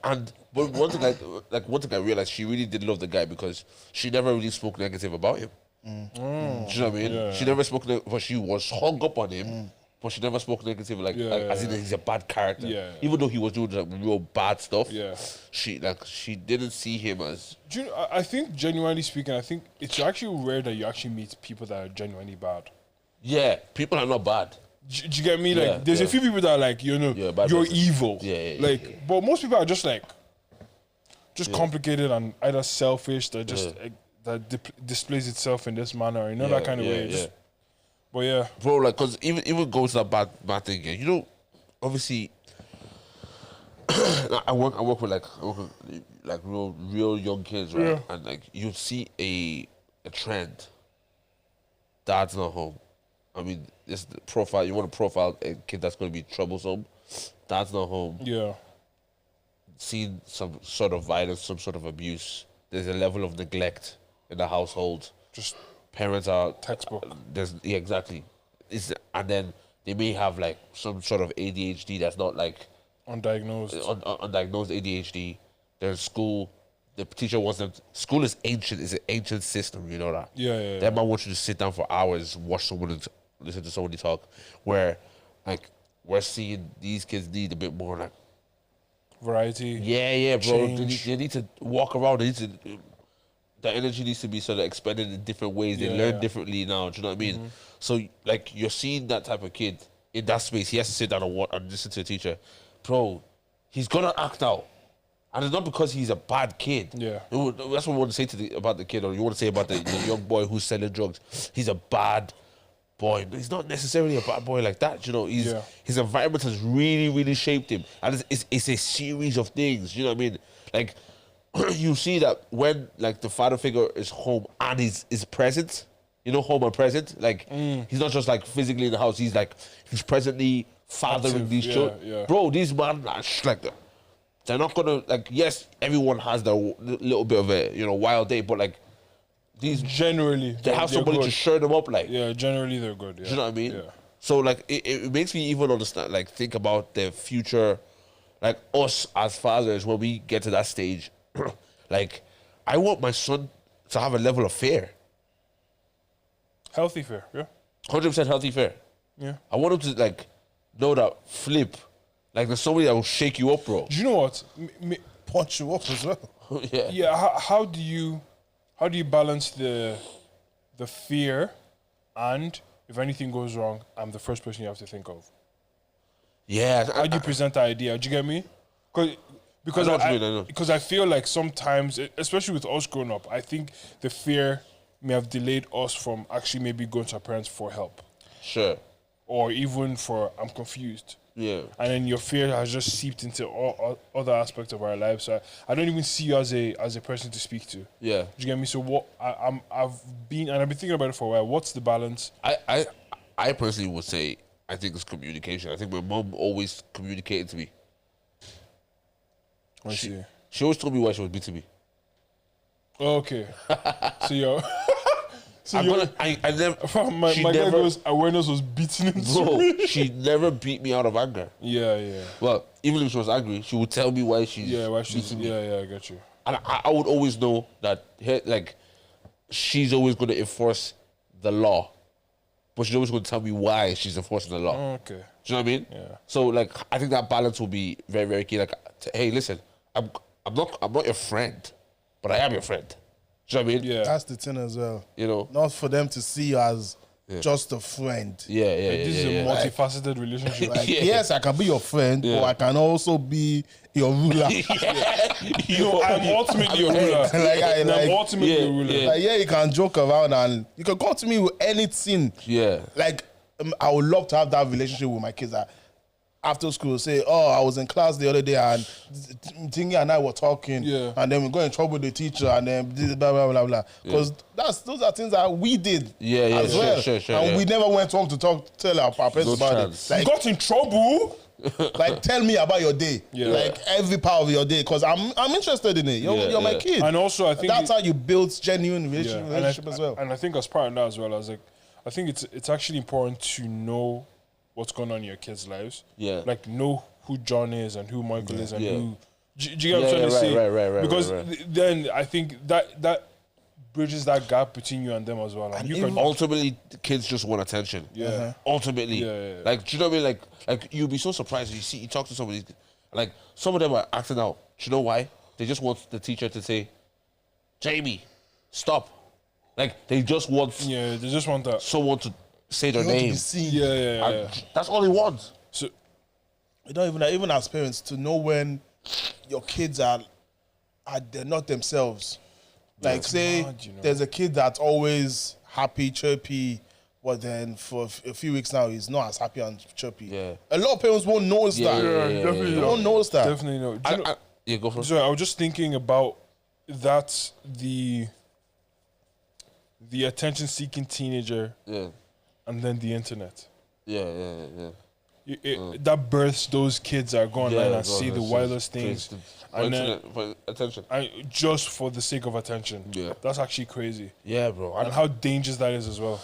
And but one thing I realized, she really did love the guy because she never really spoke negative about him. Do you know what I mean? Yeah. She never spoke, but she was hung up on him. But she never spoke negative, as in he's a bad character. Yeah. Even though he was doing like real bad stuff. Yeah. She didn't see him as. Do you know, I think, genuinely speaking, I think it's actually rare that you actually meet people that are genuinely bad. Yeah, people are not bad. Do you get me? Like, there's a few people that are like, bad you're person. evil. Yeah. But most people are just like, complicated and either selfish, that just displays itself in this manner, that kind of way. Yeah. But yeah, Bro, like, cause even goes to that bad thing. Yeah. Obviously, I work with real young kids, right? Yeah. And like you see a trend. Dad's not home. I mean, this the profile. You want to profile a kid that's going to be troublesome. Dad's not home. yeah, Seen some sort of violence, some sort of abuse. There's a level of neglect in the household. just Parents are textbook. Exactly. And then they may have like some sort of ADHD that's not like Undiagnosed. undiagnosed ADHD. They're in school. The teacher wants them. School is ancient. It's an ancient system. You know that. Yeah. That man wants you to sit down for hours, watch someone, and listen to somebody talk. Where, like, we're seeing these kids need a bit more like. Variety. Yeah, bro. Change. They need to walk around. The energy needs to be sort of expended in different ways. They learn differently now. Do you know what I mean? So, like, you're seeing that type of kid in that space. He has to sit down and listen to a teacher. Bro, he's gonna act out. And it's not because he's a bad kid. Yeah. That's what we want to say about the kid, or you want to say about the young boy who's selling drugs. He's a bad boy. But he's not necessarily a bad boy like that. His environment has really, really shaped him. And it's a series of things. You know what I mean? Like, you see that when like the father figure is home and is present, home and present. Like he's not just like physically in the house. He's presently fathering Active, these children. yeah. Bro, these men are like they're not gonna like. Yes, everyone has their little bit of a wild day, but like these Generally, they have somebody to shore them up. Like generally they're good. Yeah. do you know what I mean? Yeah. So like it makes me even understand. Like think about the future, like us as fathers when we get to that stage. Like, I want my son to have a level of fear. Healthy fear, yeah. 100% healthy fear. Yeah. I want him to, like, know that flip. Like, there's somebody that will shake you up, bro. Do you know what? Punch you up as well. Yeah. Yeah. How do you balance the fear, and if anything goes wrong, I'm the first person you have to think of. Yeah. How do you present the idea? Do you get me? Because I know what you mean, I know. Because I feel like sometimes, especially with us growing up, I think the fear may have delayed us from actually maybe going to our parents for help, Sure. or even for I'm confused. Yeah. And then your fear has just seeped into all other aspects of our lives. So I don't even see you as a person to speak to. Yeah. Do you get me? So what I've been thinking about it for a while. What's the balance? I personally would say, I think it's communication. I think my mom always communicated to me. She always told me why she was beating me. Okay. So you're... I never... My guy goes, awareness was beating into Bro, me. she never beat me out of anger. Yeah. Well, even if she was angry, she would tell me why she's beating me. Yeah, I got you. And I would always know that, like, she's always going to enforce the law. But she's always going to tell me why she's enforcing the law. Okay. Do you know what I mean? Yeah. So, like, I think that balance will be very, very key. Like, hey, listen, I'm not your friend, but I am your friend. Do you know what I mean? Yeah. That's the thing as well. Not for them to see you as just a friend. Yeah. This is a multifaceted relationship. Like, yes, I can be your friend, but I can also be your ruler. I'm ultimately your ruler. I'm ultimately your ruler. Like, you can joke around and you can come to me with anything. Yeah. Like, I would love to have that relationship with my kids. after school say, oh, I was in class the other day and Tingy and I were talking, and then we got in trouble with the teacher, and then blah blah blah blah. Because those are things that we did as well, and we never went home to tell our parents about it. Like, you got in trouble. Like, tell me about your day, like every part of your day, because I'm interested in it. You're my kid, and also I think that's how you build genuine relationship as well. And I think as part of that as well, I think it's actually important to know what's going on in your kids' lives. Yeah, like know who John is and who Michael is and who. Do you get what I'm trying to say? Right. Because then I think that bridges that gap between you and them as well. And you can ultimately, kids just want attention. Yeah. Ultimately, like, do you know what I mean? Like you'll be so surprised you talk to somebody, like some of them are acting out. Do you know why? They just want the teacher to say, Jamie, stop. Like they just want. Yeah, they just want that. Someone to say their name. Yeah. That's all they want. So you don't even as parents to know when your kids are they're not themselves. Like say there's a kid that's always happy, chirpy, but then for a few weeks now he's not as happy and chirpy. Yeah. A lot of parents won't notice that. Definitely they won't notice that. Definitely no. Yeah, go for it. Sorry, I was just thinking about that the attention-seeking teenager, and then the internet. That births those kids that go online and see the wildest things, and then for attention, just for the sake of attention. Yeah, that's actually crazy. Yeah, bro, and how dangerous that is as well.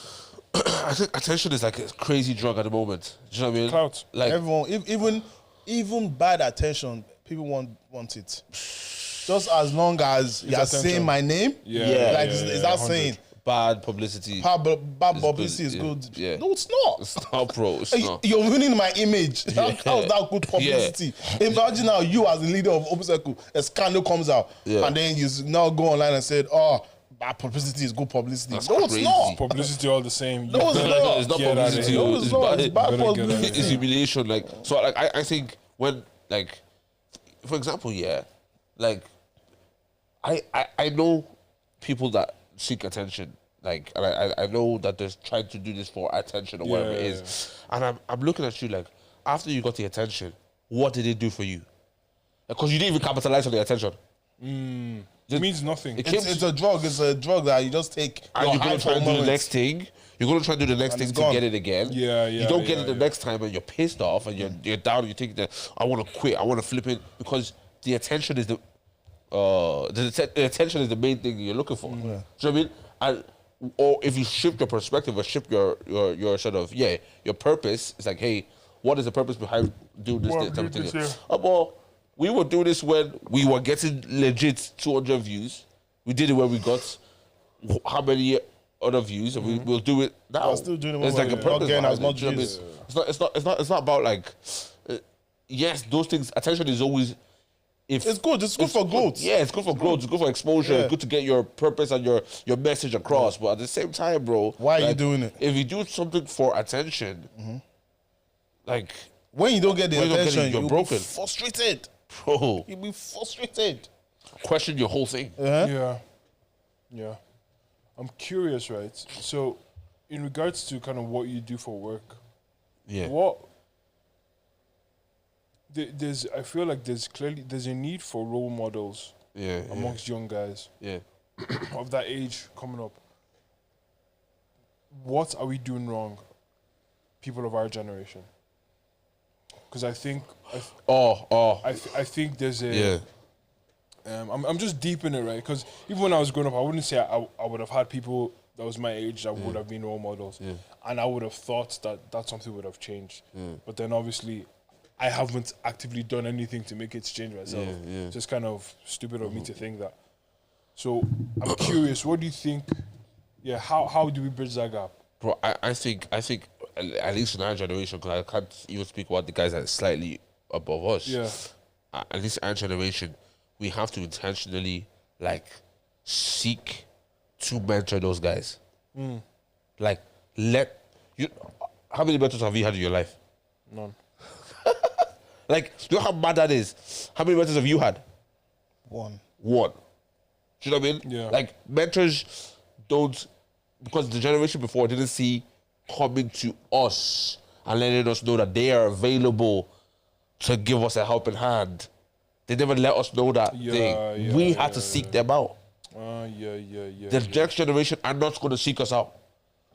I think attention is like a crazy drug at the moment. Do you know what I mean? Clout. Like everyone, even bad attention, people want it. Just as long as you're saying my name, is that saying? Bad publicity. Bad publicity is good. Yeah. No, it's not. It's not, bro. It's not. You're ruining my image. How is that good publicity? Imagine now you as the leader of Open Circle, a scandal comes out, and then you now go online and say, oh, bad publicity is good publicity. That's no, crazy. It's not. Publicity all the same. No, it's not. It's not publicity. No, it's not. It's bad publicity. It's humiliation. Like, so, like, I think when, like, for example, like, I know people that seek attention, like, and I know that they're trying to do this for attention or whatever it is, and I'm looking at you like, after you got the attention, what did it do for you? Because you didn't even capitalize on the attention. It means nothing. It's a drug. It's a drug that you just take. And you're going to try and do the next thing. You're going to try and do the next thing to get it again. You don't get it the next time, and you're pissed off, and you're down. You think that I want to quit. I want to flip it because the attention is the attention is the main thing you're looking for. Do you know what I mean? And or if you shift your perspective or shift your sort of your purpose, it's like, hey, what is the purpose behind doing this type of thing? Well, we were doing this when we were getting legit 200 views. We did it when we got how many other views, and we'll do it now. I'm still doing it. It's like a purpose behind as much views. It's not about like. Yes, those things. Attention is always. It's good. It's good for growth. Yeah, it's good for growth. It's good for exposure. It's good to get your purpose and your message across. But at the same time, bro, why are you doing it? If you do something for attention, like when you don't get the attention, you're broken. Be frustrated, bro. You'll be frustrated. Question your whole thing. Yeah. I'm curious, right? So, in regards to kind of what you do for work, I feel like there's a need for role models amongst young guys of that age coming up. What are we doing wrong, people of our generation? Because I think I think there's a I'm just deep in it, right? Because even when I was growing up, I wouldn't say I would have had people that was my age that would have been role models, and I would have thought that something would have changed. But then obviously, I haven't actively done anything to make it change myself. It's just kind of stupid of me to think that. So I'm curious, what do you think? Yeah, how do we bridge that gap? Bro, I think at least in our generation, because I can't even speak about the guys that are slightly above us. Yeah. At least our generation, we have to intentionally like seek to mentor those guys. Like how many mentors have you had in your life? None. Like, do you know how mad that is? How many mentors have you had? One. Do you know what I mean? Yeah. Like, mentors don't, because the generation before didn't see coming to us and letting us know that they are available to give us a helping hand. They never let us know that we had to seek them out. The next generation are not going to seek us out.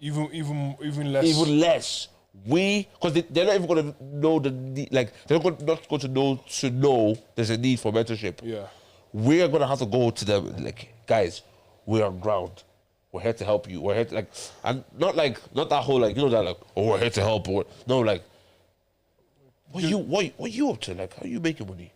Even less. Even less. Because they're not even going to know the need. Like, they're not going to know there's a need for mentorship. Yeah. We're going to have to go to them, like, guys, we're on ground. We're here to help you. We're here to, like, and not that whole, like, you know, that, like, oh, we're here to help. No, like, what you up to? Like, how are you making money?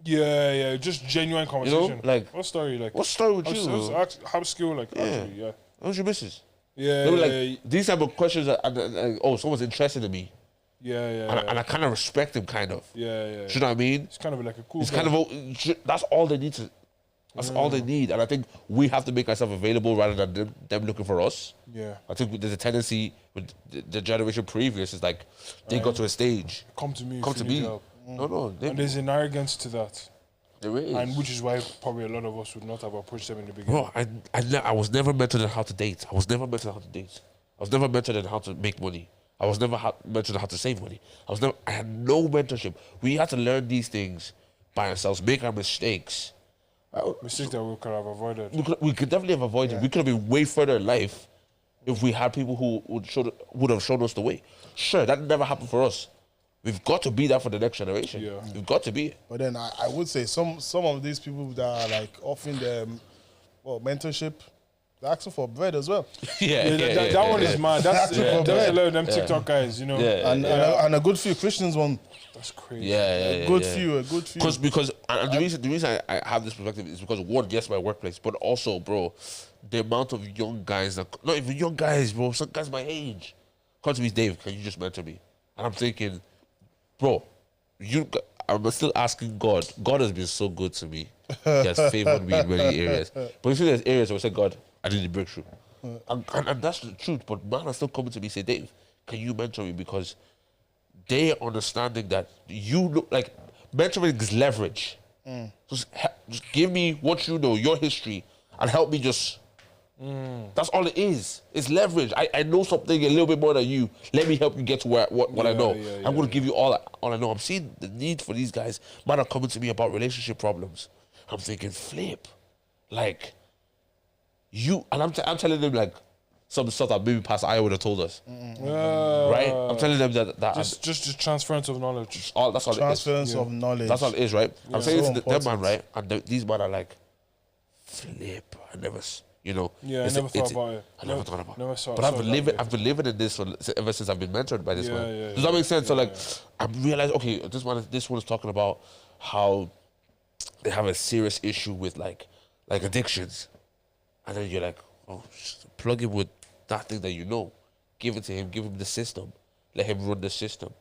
Yeah, just genuine conversation. You know, like, what story? Like, what's story with you? How's skill? Like, actually, how's your missus? Yeah, you know, like, these type of questions are, like, oh, someone's interested in me. And I kind of respect him, kind of. Yeah. You know what I mean? It's kind of like a cool. It's kind of that's all they need to. That's all they need, and I think we have to make ourselves available rather than them looking for us. Yeah, I think there's a tendency with the generation previous is like they got to a stage. Come to me. No. And there's an arrogance to that. There is, and which is why probably a lot of us would not have approached them in the beginning. Bro, I was never mentored on how to date. I was never mentored on how to date. I was never mentored on how to make money. I was never mentored on how to save money. I had no mentorship. We had to learn these things by ourselves, make our mistakes. Mistakes that we could have avoided. We could definitely have avoided. We could have been way further in life if we had people who would have shown us the way. Sure, that never happened for us. We've got to be that for the next generation. Yeah. We've got to be it. But then I would say some of these people that are like offering them mentorship, they're asking for bread as well. That one is mad. That's a lot of them TikTok guys, you know. And a good few Christians one. That's crazy. A good few. Because the reason I have this perspective is because one, yes, my workplace, but also, bro, the amount of young guys not even young guys, bro, some guys my age, come to me, Dave, can you just mentor me? And I'm thinking, bro, I'm still asking God. God has been so good to me. He has favored me in many areas. But you see, there's areas where I say, God, I need a breakthrough. And that's the truth. But man are still coming to me and say, Dave, can you mentor me? Because they are understanding that you look like mentoring is leverage. Just give me what you know, your history, and help me just. That's all it is. It's leverage. I know something a little bit more than you. Let me help you get to what I know. I'm going to give you all I know. I'm seeing the need for these guys. Man are coming to me about relationship problems. I'm thinking, flip. Like, you, and I'm telling them, like, some stuff that maybe past I would have told us. Right? I'm telling them that just transference of knowledge. That's all transference of knowledge. That's all it is, right? I'm saying it's them, man, right? And these men are like, flip. I never, you know. Yeah, I never thought about it. I never thought about it. But I've been living in this ever since I've been mentored by this man. Does that make sense? So like, I realized, okay, this one is talking about how they have a serious issue with like addictions, and then you're like, oh, plug him with that thing that you know, give it to him, give him the system, let him run the system,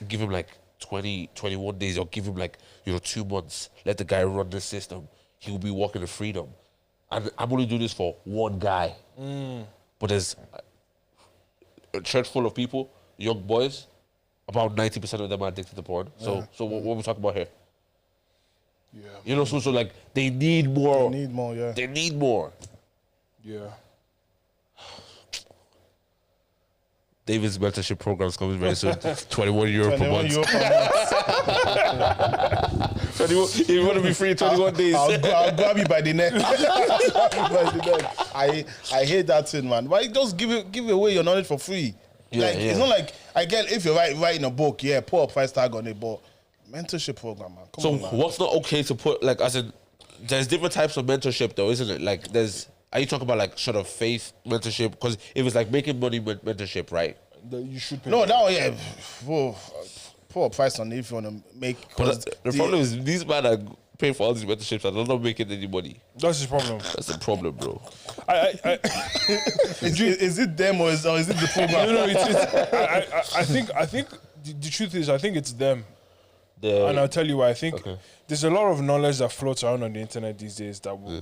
give him like 20, 21 days, or give him like 2 months, let the guy run the system. He will be walking in freedom. And I'm only doing this for one guy, but there's a church full of people, young boys. About 90% of them are addicted to porn. So what are we talking about here? Yeah. You know, so like they need more. They need more, yeah. They need more. Yeah. David's mentorship program is coming very soon. 21 euro per month. If you want to be free 21 days. I'll grab you by the neck. I hate that thing, man. Why just give away your knowledge for free? It's not like, I get if you're writing a book, put a price tag on it, but mentorship program, man. Come on, man. What's not okay to put, like, as in, there's different types of mentorship though, isn't it? Like, are you talking about like sort of faith mentorship? Because if it's like making money mentorship, right? You should pay. No, put a price on it if you want to make. But the problem is these men are paying for all these mentorships and they're not making any money. That's the problem. That's the problem, bro. Is it them or is it the program? No, I think the truth is, I think it's them. And I'll tell you why. I think there's a lot of knowledge that floats around on the internet these days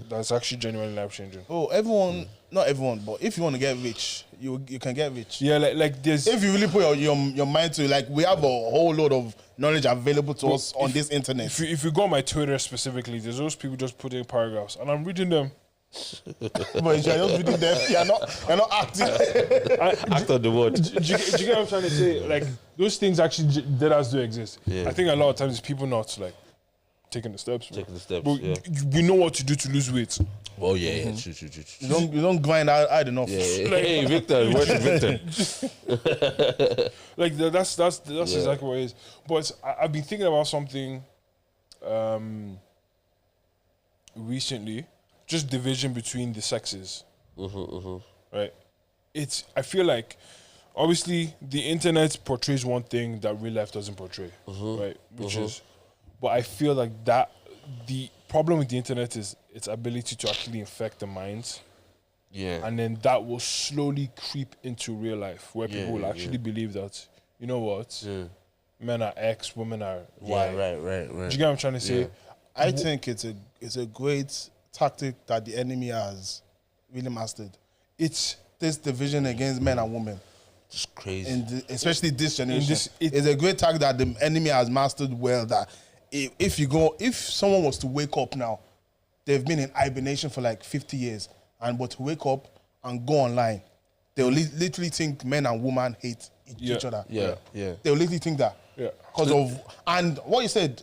that's actually genuinely life changing. Oh, not everyone, but if you want to get rich, you can get rich. Yeah, like there's. If you really put your mind to it, like we have a whole lot of knowledge available to us on this internet. If you go on my Twitter specifically, there's those people just putting paragraphs, and I'm reading them. But you're just reading them. You're not acting. Act on the word. Do you get what I'm trying to say? Like, those things actually dead as do exist. Yeah. I think a lot of times people not like taking the steps. Taking the steps, But yeah. we know what to do to lose weight. Oh yeah, true. You don't grind hard enough. Yeah. Hey, Victor, where's Victor? Like that's exactly what it is. But I've been thinking about something recently, just division between the sexes. Right? I feel like obviously the internet portrays one thing that real life doesn't portray. Right? Which is, but I feel like that the problem with the internet is its ability to actually infect the minds. Yeah. And then that will slowly creep into real life where people will actually believe that, you know what, men are X, women are Y. Right. Do you get what I'm trying to say? Yeah. I think it's a great tactic that the enemy has really mastered. It's this division against men and women. It's crazy. Especially this generation. It's a great tactic that the enemy has mastered well, that if someone was to wake up now, they've been in hibernation for like 50 years, but to wake up and go online, they'll literally think men and women hate each other. Yeah. They'll literally think that. Yeah. And what you said,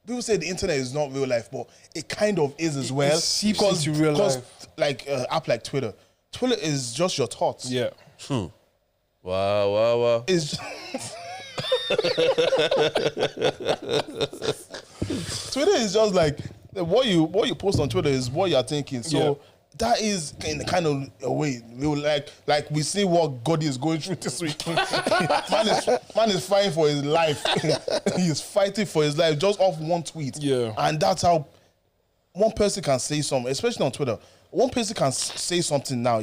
people say the internet is not real life, but it kind of is as well. It seeps into real life. Like app like Twitter is just your thoughts. Yeah. Wow. It's Twitter is just like what you post on Twitter is what you're thinking. So that is in kind of a way like we see what God is going through this week. man is fighting for his life. He's fighting for his life just off one tweet. Yeah. And that's how one person can say something, especially on Twitter. One person can say something now,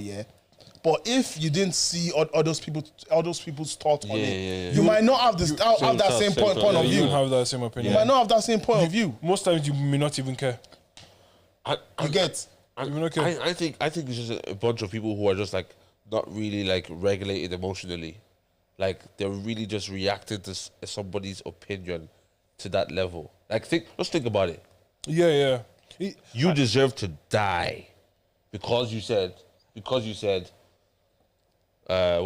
but if you didn't see all those people's thoughts on it, you might not have that same point of view. You don't have that same opinion. You might not have that same point of view. Most times you may not even care. You get. I think it's just a bunch of people who are just like not really like regulated emotionally, like they're really just reacting to somebody's opinion to that level. Like let's think about it. Yeah. You deserve to die because you said what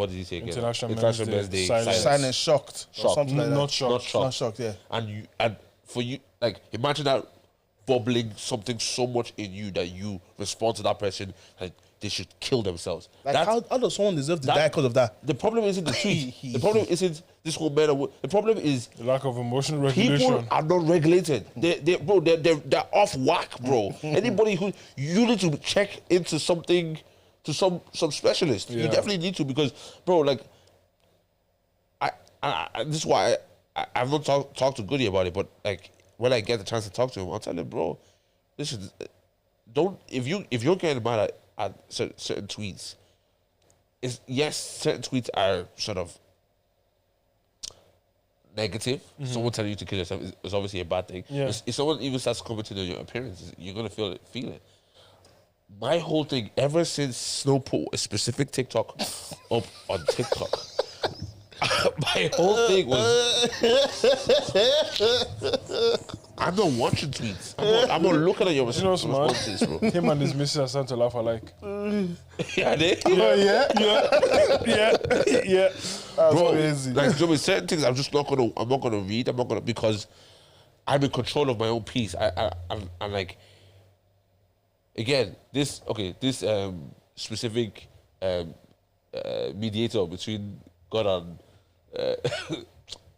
did you say again? International Men's Day. Silent shocked. Or something like that. Not shocked. Not shocked, yeah. And for you, like, imagine that bubbling something so much in you that you respond to that person and they should kill themselves. Like, how does someone deserve to die because of that? The problem isn't the tweet. The problem isn't this whole matter. The problem is the lack of emotional regulation. People are not regulated. They're off whack, bro. Anybody who you need to check into something, to some specialist. You definitely need to, because, bro, like, I this is why I've not talked to Goody about it, but like when I get the chance to talk to him, I'll tell him, bro, listen, if you're getting mad at certain tweets, certain tweets are sort of negative. Someone telling you to kill yourself is obviously a bad thing. Yeah. If someone even starts commenting on your appearance, you're gonna feel it. My whole thing, ever since Snow put a specific TikTok up on TikTok, my whole thing was I'm not watching tweets. I'm not looking at your responses, bro. Him and his missus are starting to laugh alike. Yeah, they. Yeah. That's Bro, crazy. like, certain things I'm not gonna read. Because I'm in control of my own peace. I'm like, again, this specific mediator between God and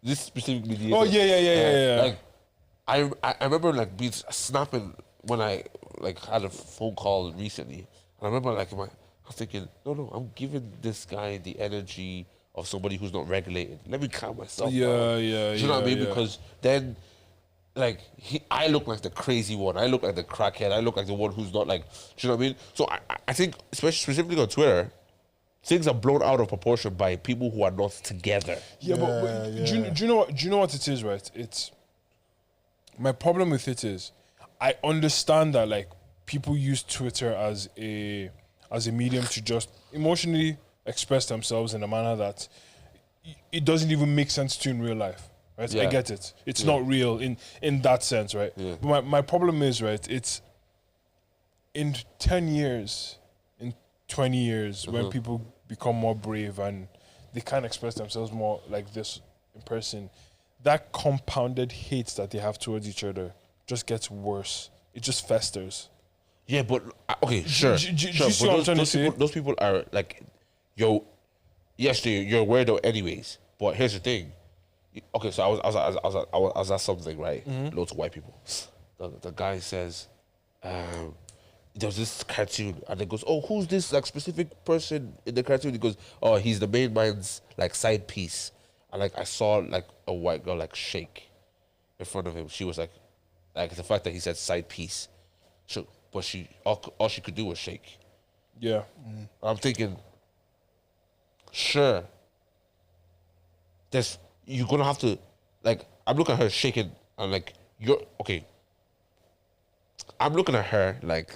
this specific mediator. Oh yeah. Like, I remember like being snapping when I like had a phone call recently, and I remember like I was thinking, no, I'm giving this guy the energy of somebody who's not regulated. Let me calm myself down. Yeah. Do you know what I mean? Because then, like, I look like the crazy one. I look like the crackhead. I look like the one who's not like. Do you know what I mean? So I think, especially specifically on Twitter, things are blown out of proportion by people who are not together. Yeah, but do you know what it is, right? It's my problem with it is I understand that like people use Twitter as a medium to just emotionally express themselves in a manner that it doesn't even make sense to in real life. Right? Yeah. I get it. It's not real in that sense, right? Yeah. But my problem is, right, it's in 10 years, in 20 years, when people become more brave and they can express themselves more like this in person, that compounded hate that they have towards each other just gets worse. It just festers. Yeah, but okay, sure. Do you see what I'm trying to say? Those people are like, yes, you're a weirdo anyways. But here's the thing. Okay, so I was at something, right? Loads of white people. The guy says, there's this cartoon, and it goes, oh, who's this like specific person in the cartoon? He goes, oh, he's the main man's like side piece. And like I saw like a white girl like shake in front of him. She was like the fact that he said side piece. But all she could do was shake. Yeah. I'm thinking, sure. You're gonna have to, like, I'm looking at her shaking and like okay. I'm looking at her like,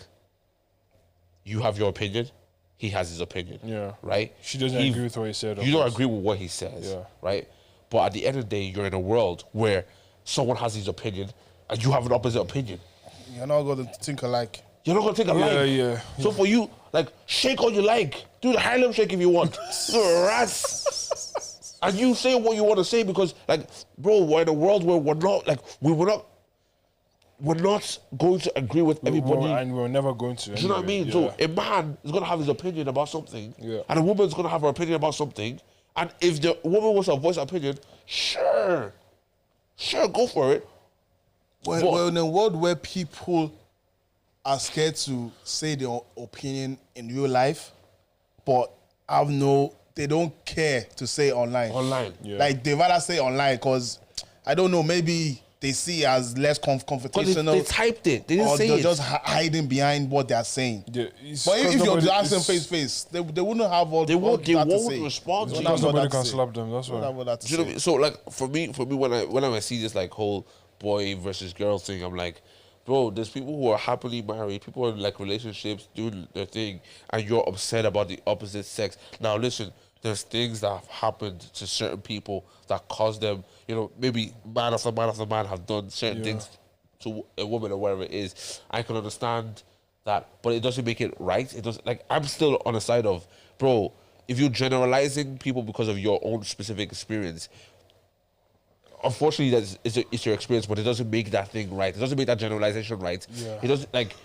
you have your opinion, he has his opinion. Yeah. Right? She doesn't agree with what he said. You don't agree with what he says. Yeah. Right? But at the end of the day, you're in a world where someone has his opinion and you have an opposite opinion. You're not going to think alike. You're not going to think alike. Yeah. So for you, like, shake all you like. Do the Harlem shake if you want. Rats. And you say what you want to say because, like, bro, we're in a world where we're not going to agree with everybody. And we're never going to. Do you know what I mean? Yeah. So a man is going to have his opinion about something, and a woman's going to have her opinion about something. And if the woman wants to voice her opinion, sure, go for it. Well, in a world where people are scared to say their opinion in real life, but they don't care to say online. Yeah. Like, they rather say online because, I don't know, maybe they see it as less confrontational. They typed it. They didn't or say they're it. just hiding behind what they're saying. Yeah, but if you're asking face to face, they wouldn't have all They won't say. respond to you. Because nobody can slap them, that's why. Do you know what I mean? So, like, for me, when I see this, like, whole boy versus girl thing, I'm like, bro, there's people who are happily married, people who are in, like, relationships, doing their thing, and you're upset about the opposite sex. Now, listen, there's things that have happened to certain people that cause them, maybe man after man have done certain things to a woman or whatever it is. I can understand that, but it doesn't make it right. It doesn't, like, I'm still on the side of, bro, if you're generalizing people because of your own specific experience, unfortunately, it's your experience, but it doesn't make that thing right. It doesn't make that generalization right. Yeah. It doesn't, like,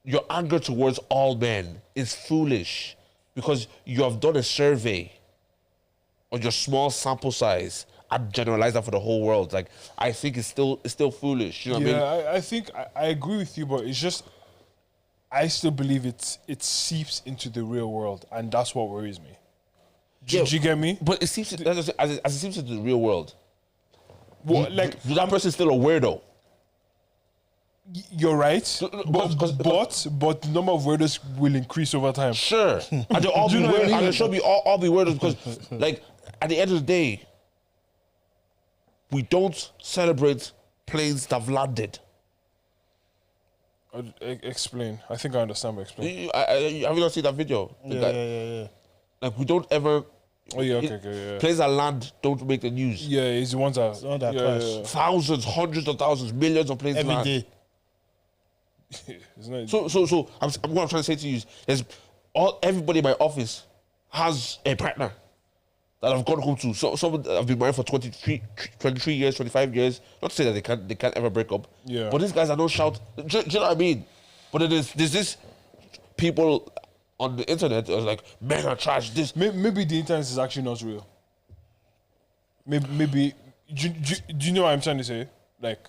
your anger towards all men is foolish because you have done a survey on your small sample size and generalize that for the whole world. Like, I think it's still foolish. You know what I mean? I think I agree with you, but it's just I still believe it seeps into the real world, and that's what worries me. Do you get me? But it seeps as it seeps into the real world. Well, like, that person's still a weirdo. You're right, but the number of weirdos will increase over time. Sure, and they'll all be weird, and they should be all be weirdos because, like, at the end of the day, we don't celebrate planes that have landed. Explain. I think I understand, but explain. Have you not seen that video? Yeah. Like, we don't ever. Oh yeah, okay. Planes that land don't make the news. Yeah, it's the ones that crash. yeah. Thousands, hundreds of thousands, millions of planes Every land. day. So what I'm trying to say to you is everybody in my office has a partner that I've gone home to. So some I've been married for 23 years, 25 years. Not to say that they can't ever break up. Yeah. But these guys, I don't shout. Do you know what I mean? But there's this people on the internet that are like, men are trash. This Maybe the internet is actually not real. Maybe do you know what I'm trying to say? Like,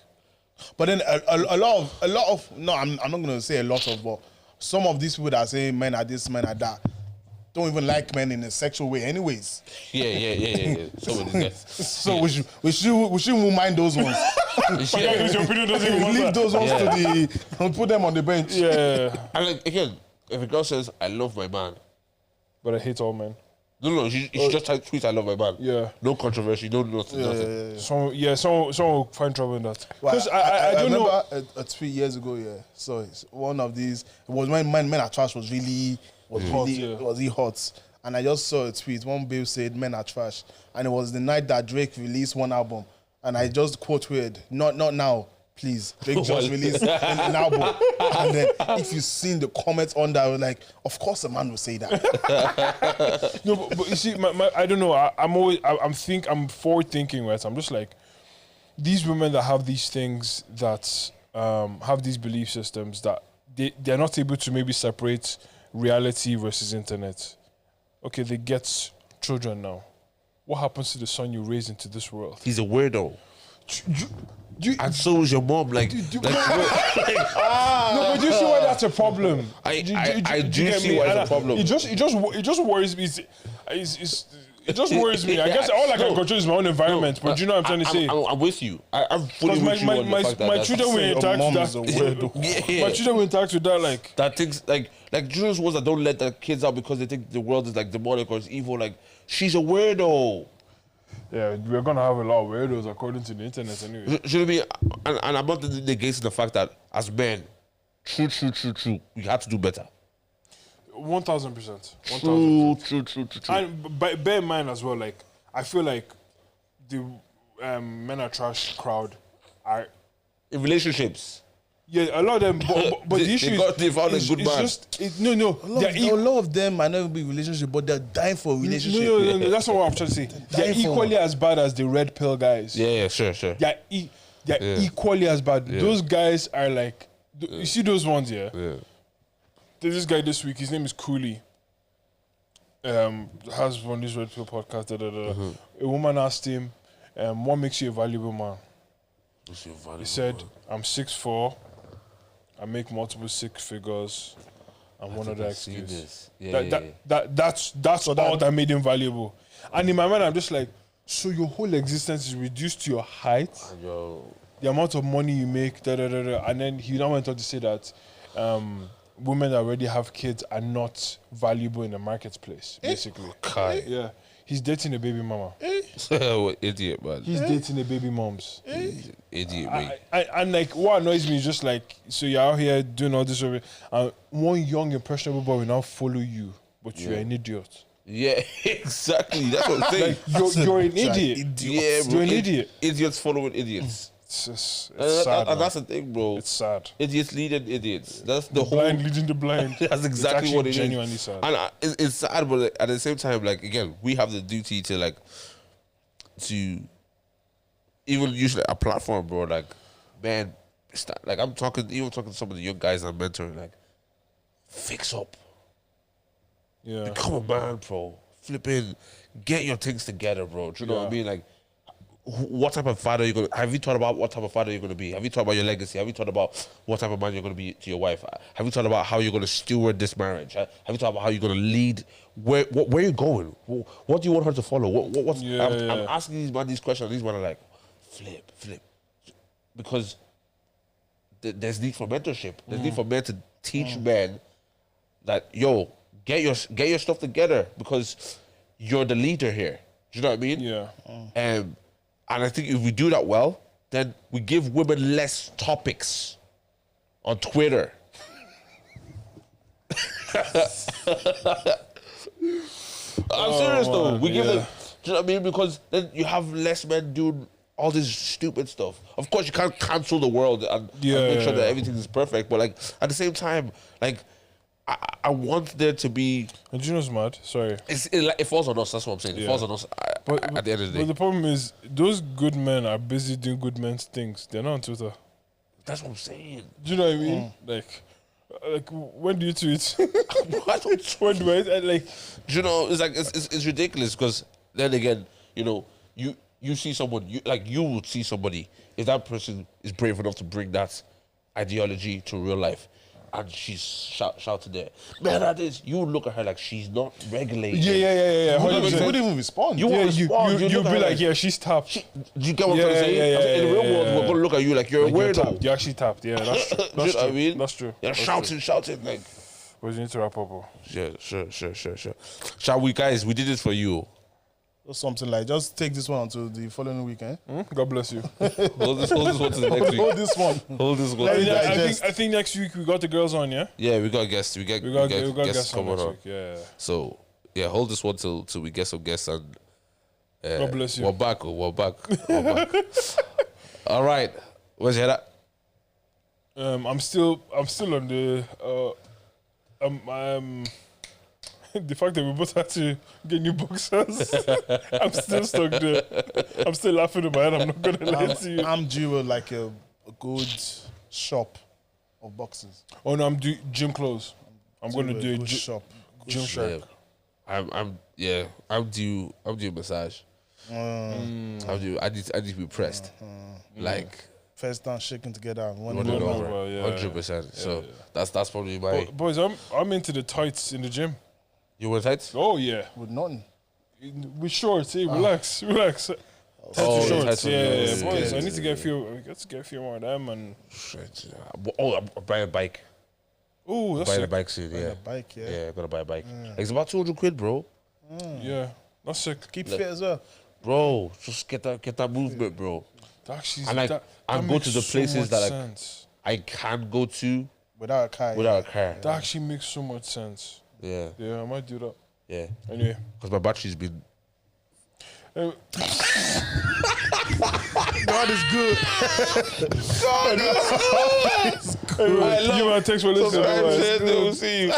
but then a lot of no, I'm not gonna say a lot of, but some of these people that say men are this, men are that, don't even like men in a sexual way, anyways. Yeah. Some of these guys. So we shouldn't mind those ones. Leave those ones to the, put them on the bench. yeah. And like, again, if a girl says, I love my man, But I hate all men. no, she just tweets, I love my man. Yeah. No controversy, no nothing. Someone will find trouble in that. Well, Because I don't know. remember a tweet years ago, so it's one of these, it was when Men Are Trash was really hot. And I just saw a tweet, one babe said, men are trash. And it was the night that Drake released one album. And I just quoted, not now, please, Drake just released an album. And then if you've seen the comments on that, like, of course a man will say that. No, but you see, I don't know. I'm forward thinking, right? I'm just like, these women that have these things that have these belief systems that they're not able to maybe separate reality versus internet. Okay, they get children now. What happens to the son you raise into this world? He's a weirdo. And so is your mom. No, but do you see why that's a problem? I do see why it's a problem. It just worries me. It just worries me. I guess all I can control is my own environment. But you know what I'm trying to say? I'm with you. I'm fully with you on the fact that my children will interact with that. My children will interact with that like that things like children's ones that don't let their kids out because they think the world is like demonic or it's evil. Like she's a weirdo. Yeah, we're gonna have a lot of weirdos according to the internet anyway. Should be, and I'm not negating the fact that as men, true, we have to do better. 1,000%. True. And bear in mind as well, like I feel like the men are trash crowd are in relationships. Yeah, a lot of them, but the issue they found a good man. A lot of them might not be relationship, but they're dying for a relationship. No, that's not what I'm trying to say. They're equally as bad as the red pill guys. Yeah, sure. They're equally as bad. Yeah. Those guys are like, you see those ones, yeah? There's this guy this week, his name is Cooley. Has one of these red pill podcasts. A woman asked him, what makes you a valuable man? He said, I'm 6'4", I make multiple six figures, and one other excuse. That's all that made him valuable. And in my mind, I'm just like, so your whole existence is reduced to your height, the amount of money you make, and then he now went on to say that women that already have kids are not valuable in the marketplace, basically. Yeah. He's dating a baby mama. What idiot, man. He's dating a baby moms. Idiot, man. And like, what annoys me is just like, so you're out here doing all this, and one young, impressionable boy will now follow you, but you're an idiot. Yeah, exactly. That's what I'm saying. Like, you're an idiot. Yeah, bro. You're an idiot. Idiots following idiots. It's sad, and that's the thing, bro. It's sad. Idiots leading idiots. That's the whole blind leading the blind. That's exactly what it genuinely is. Sad. And it's sad, but like, at the same time, like again, we have the duty to even use like a platform, bro. Like, man, like I'm talking to some of the young guys I'm mentoring. Like, fix up. Yeah. Become a man, bro. Flipping, get your things together, bro. Do you know what I mean? Like, what type of father you're gonna? Have you thought about what type of father you're gonna be? Have you thought about your legacy? Have you thought about what type of man you're gonna be to your wife? Have you thought about how you're gonna steward this marriage? Have you thought about how you're gonna lead? Where are you going? What do you want her to follow? I'm asking these men these questions. These men are like, flip, because there's need for mentorship. There's need for men to teach men that get your stuff together because you're the leader here. Do you know what I mean? Yeah. And I think if we do that well, then we give women less topics on Twitter. I'm serious though. We give them, do you know what I mean? Because then you have less men doing all this stupid stuff. Of course, you can't cancel the world and make sure that everything is perfect. But like at the same time, like I want there to be. And do you know what's mad? Sorry. It falls on us. That's what I'm saying. It falls on us at the end of the day. But the problem is, those good men are busy doing good men's things. They're not on Twitter. That's what I'm saying. Do you know what I mean? Like when do you tweet? I don't tweet. When do I like? Do you know? It's like it's ridiculous because then again, you see someone you would see somebody if that person is brave enough to bring that ideology to real life. And she's shouted there, man, that is. You would look at her like she's not regulated. Yeah. You wouldn't even respond. You'd be like, yeah, she's tapped. Do you get what I'm trying to say? In the real world, we're gonna look at you like you're a weirdo. You're actually tapped. Yeah, that's true. You know what I mean? That's true. You're shouting like. But you need to wrap up. Yeah, sure. Shall we, guys? We did it for you. Or something like, just take this one until the following weekend. God bless you. Hold this one to the next week. Hold this one. Hold this one. I think next week we got the girls on, yeah? Yeah, we got guests. We got guests coming on. Yeah. So, yeah, hold this one till we get some guests and God bless you. We're back. All right. Where's your head at? I'm still on the the fact that we both had to get new boxers. I'm still stuck there. I'm still laughing in my head. I'm not gonna lie to you. I'm due with like a good shop of boxes. Oh no, I'm due gym clothes. I'm gonna do a good shop. gym shark. I'm due massage. I need to be pressed. Like First time shaking together. running over, 100%. So that's probably my. Boys, I'm into the tights in the gym. You wear tights? Oh yeah, with nothing. with shorts. Hey, relax. Tights with shorts. Yeah, boys. I need to get a few more of them and. Shit. I'm buying a bike. Oh, that's Buying a sick. bike soon. Yeah, A bike, yeah. yeah. Gotta buy a bike. It's about 200 quid, bro. Yeah, that's sick. Keep fit as well. Bro, just get that movement, bro. Actually, And like, and go to the places that like sense. I can go to Without a car. without a car. That actually makes so much sense. Yeah, Yeah, I might do that. yeah. Anyway. Because my battery's been. God is good. You man, thanks for listening. We'll see you.